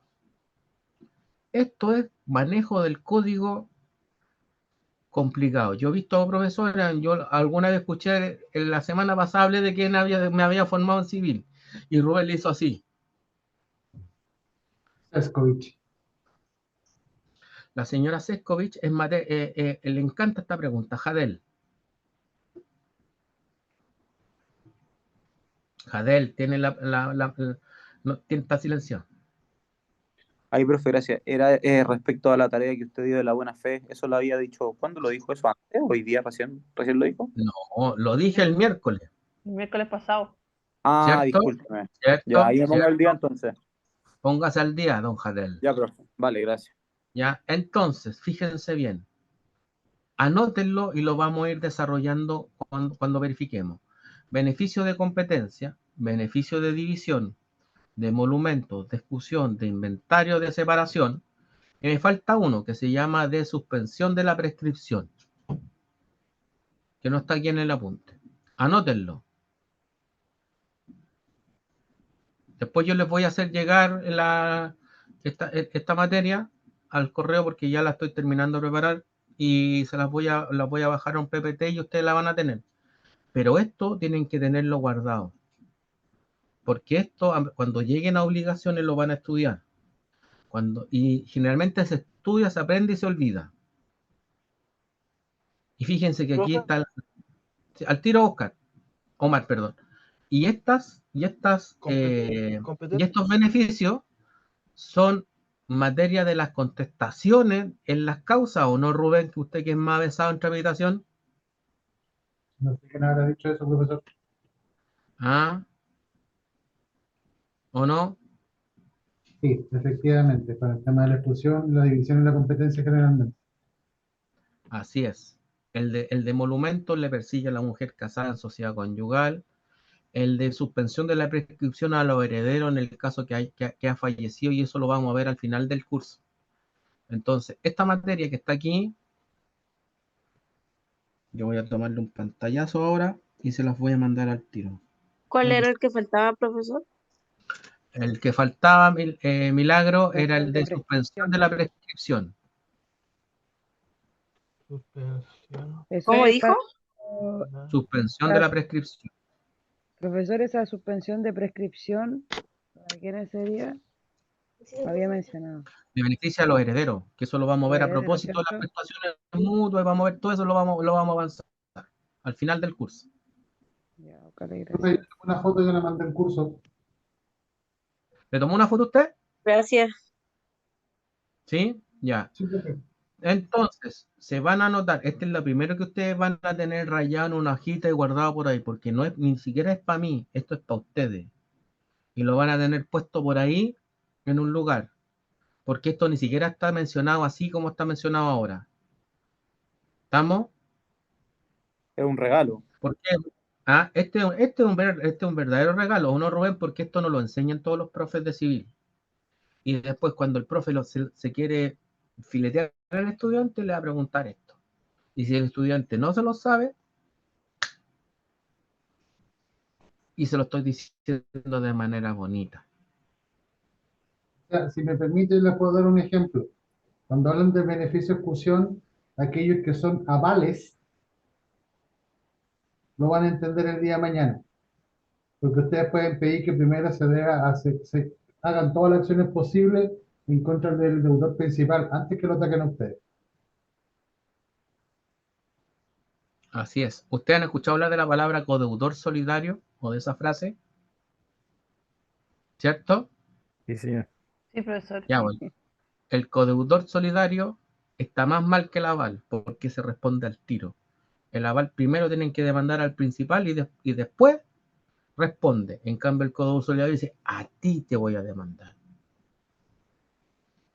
Esto es manejo del código complicado. Yo he visto profesores, yo alguna vez escuché, en la semana pasada hablé de quién me había formado en civil y Rubén le hizo así. Sescovich. La señora Sescovich le encanta esta pregunta. Jadel. Jadel, tiene no, está silenciado. Ahí, profe, gracias. Era respecto a la tarea que usted dio de la buena fe. Eso lo había dicho. ¿Cuándo lo dijo eso? ¿Antes? ¿Hoy día recién lo dijo? No, lo dije el miércoles. El miércoles pasado. Ah, ¿Cierto? discúlpeme. ¿Cierto? Ya, ahí me pongo ¿Cierto? el día entonces. Póngase al día, don Jadel. Ya, profe. Vale, gracias. Ya, entonces, fíjense bien. Anótenlo y lo vamos a ir desarrollando cuando verifiquemos. Beneficio de competencia, beneficio de división, de emolumentos, de exclusión, de inventario, de separación. Y me falta uno que se llama de suspensión de la prescripción, que no está aquí en el apunte. Anótenlo. Después yo les voy a hacer llegar esta materia al correo porque ya la estoy terminando de preparar y las voy a bajar a un PPT y ustedes la van a tener. Pero esto tienen que tenerlo guardado. Porque esto, cuando lleguen a obligaciones, lo van a estudiar. Y generalmente se estudia, se aprende y se olvida. Y fíjense que aquí está al tiro Omar, perdón. Y estos beneficios son materia de las contestaciones en las causas, ¿o no, Rubén? Que usted que es más avesado en tramitación. No sé quién habrá dicho eso, profesor. ¿Ah? ¿O no? Sí, efectivamente, para el tema de la exclusión, la división y la competencia generalmente. Así es. El de emolumentos le persigue a la mujer casada en sociedad conyugal. El de suspensión de la prescripción a los herederos en el caso que ha fallecido, y eso lo vamos a ver al final del curso. Entonces, esta materia que está aquí, yo voy a tomarle un pantallazo ahora y se las voy a mandar al tiro. ¿Cuál era el que faltaba, profesor? El que faltaba, Milagro, era el de suspensión de la prescripción. Eso ¿Cómo es dijo? Suspensión de la prescripción. Profesor, esa suspensión de prescripción, ¿para quiénes sería? Lo había mencionado. Le beneficia a los herederos, que eso lo vamos a ver a Herederos, propósito de las ¿cierto? prestaciones mutuas, vamos a ver todo eso, lo vamos a avanzar al final del curso. Ya, ok, Profe, gracias. yo tengo una foto y yo la mandé el curso. ¿Le tomó una foto usted? Gracias. ¿Sí? Ya. Sí, profe. Entonces, se van a anotar, este es lo primero que ustedes van a tener rayado en una hojita y guardado por ahí, porque no es, ni siquiera es para mí, esto es para ustedes. Y lo van a tener puesto por ahí en un lugar, porque esto ni siquiera está mencionado así como está mencionado ahora. ¿Estamos? Es un regalo. ¿Por qué? Este es un verdadero regalo, ¿o no, Rubén? Porque esto no lo enseñan todos los profes de civil. Y después cuando el profe se quiere filetear al estudiante, le va a preguntar esto. Y si el estudiante no se lo sabe, y se lo estoy diciendo de manera bonita. O sea, si me permite, les puedo dar un ejemplo. Cuando hablan de beneficio de exclusión, aquellos que son avales lo van a entender el día de mañana. Porque ustedes pueden pedir que primero se hagan todas las acciones posibles en contra del deudor principal antes que lo ataquen a ustedes. Así es. ¿Ustedes han escuchado hablar de la palabra codeudor solidario o de esa frase? ¿Cierto? Sí, señor. Sí, profesor. Ya, bueno. El codeudor solidario está más mal que el aval porque se responde al tiro. El aval primero tienen que demandar al principal y después responde. En cambio, el codeudor solidario dice, a ti te voy a demandar.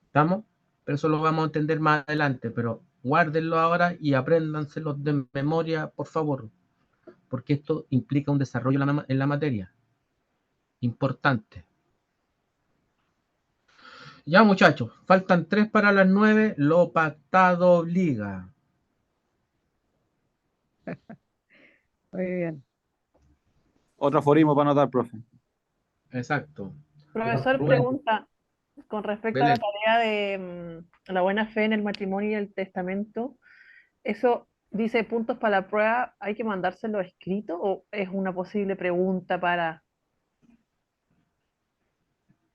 ¿Estamos? Pero eso lo vamos a entender más adelante, pero guárdenlo ahora y apréndanselo de memoria, por favor, porque esto implica un desarrollo en la materia. Importante. Ya, muchachos, faltan 3 para las 9, lo pactado obliga. Muy bien. Otro aforismo para anotar, profe. Exacto. Profesor, Rubén, pregunta con respecto a la Belén. tarea de la buena fe en el matrimonio y el testamento. ¿Eso dice puntos para la prueba? ¿Hay que mandárselo escrito o es una posible pregunta para...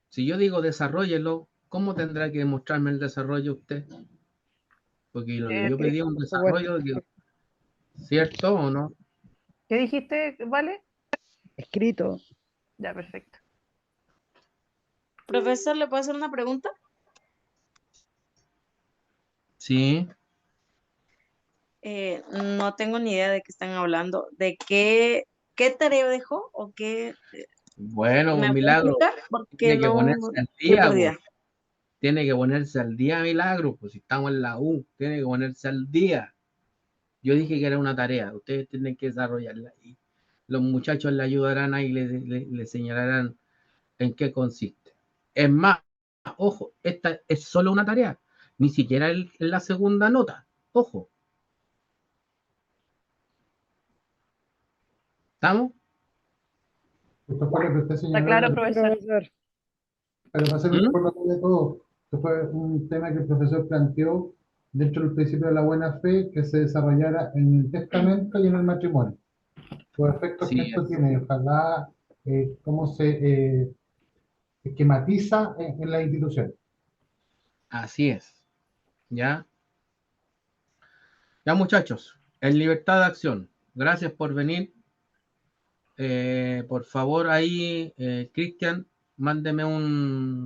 Si yo digo desarrollelo, ¿cómo tendrá que demostrarme el desarrollo usted? Porque lo que yo pedí es un Por supuesto. desarrollo, ¿cierto o no? ¿Qué dijiste, Vale? Escrito. Ya, perfecto. Profesor, ¿le puedo hacer una pregunta? Sí. No tengo ni idea de qué están hablando. ¿De qué tarea dejó o qué? Bueno, ¿Me pues, puede Milagro, explicar? Porque tiene que no ponerse al estoy día, perdida. pues. Tiene que ponerse al día, Milagro, pues si estamos en la U, tiene que ponerse al día. Yo dije que era una tarea, ustedes tienen que desarrollarla. Y los muchachos le ayudarán ahí, le señalarán en qué consiste. Es más, ojo, esta es solo una tarea, ni siquiera en la segunda nota. Ojo. ¿Estamos? Esto fue lo que usted Está señaló. claro, profesor. Pero para hacer un recordatorio de todo, esto fue un tema que el profesor planteó dentro del principio de la buena fe que se desarrollara en el testamento y en el matrimonio. Los efectos que Sí, esto tiene, ojalá cómo se esquematiza en la institución. así es. ¿Ya? Ya, muchachos, en libertad de acción. Gracias por venir. Por favor, ahí, Cristian, mándeme un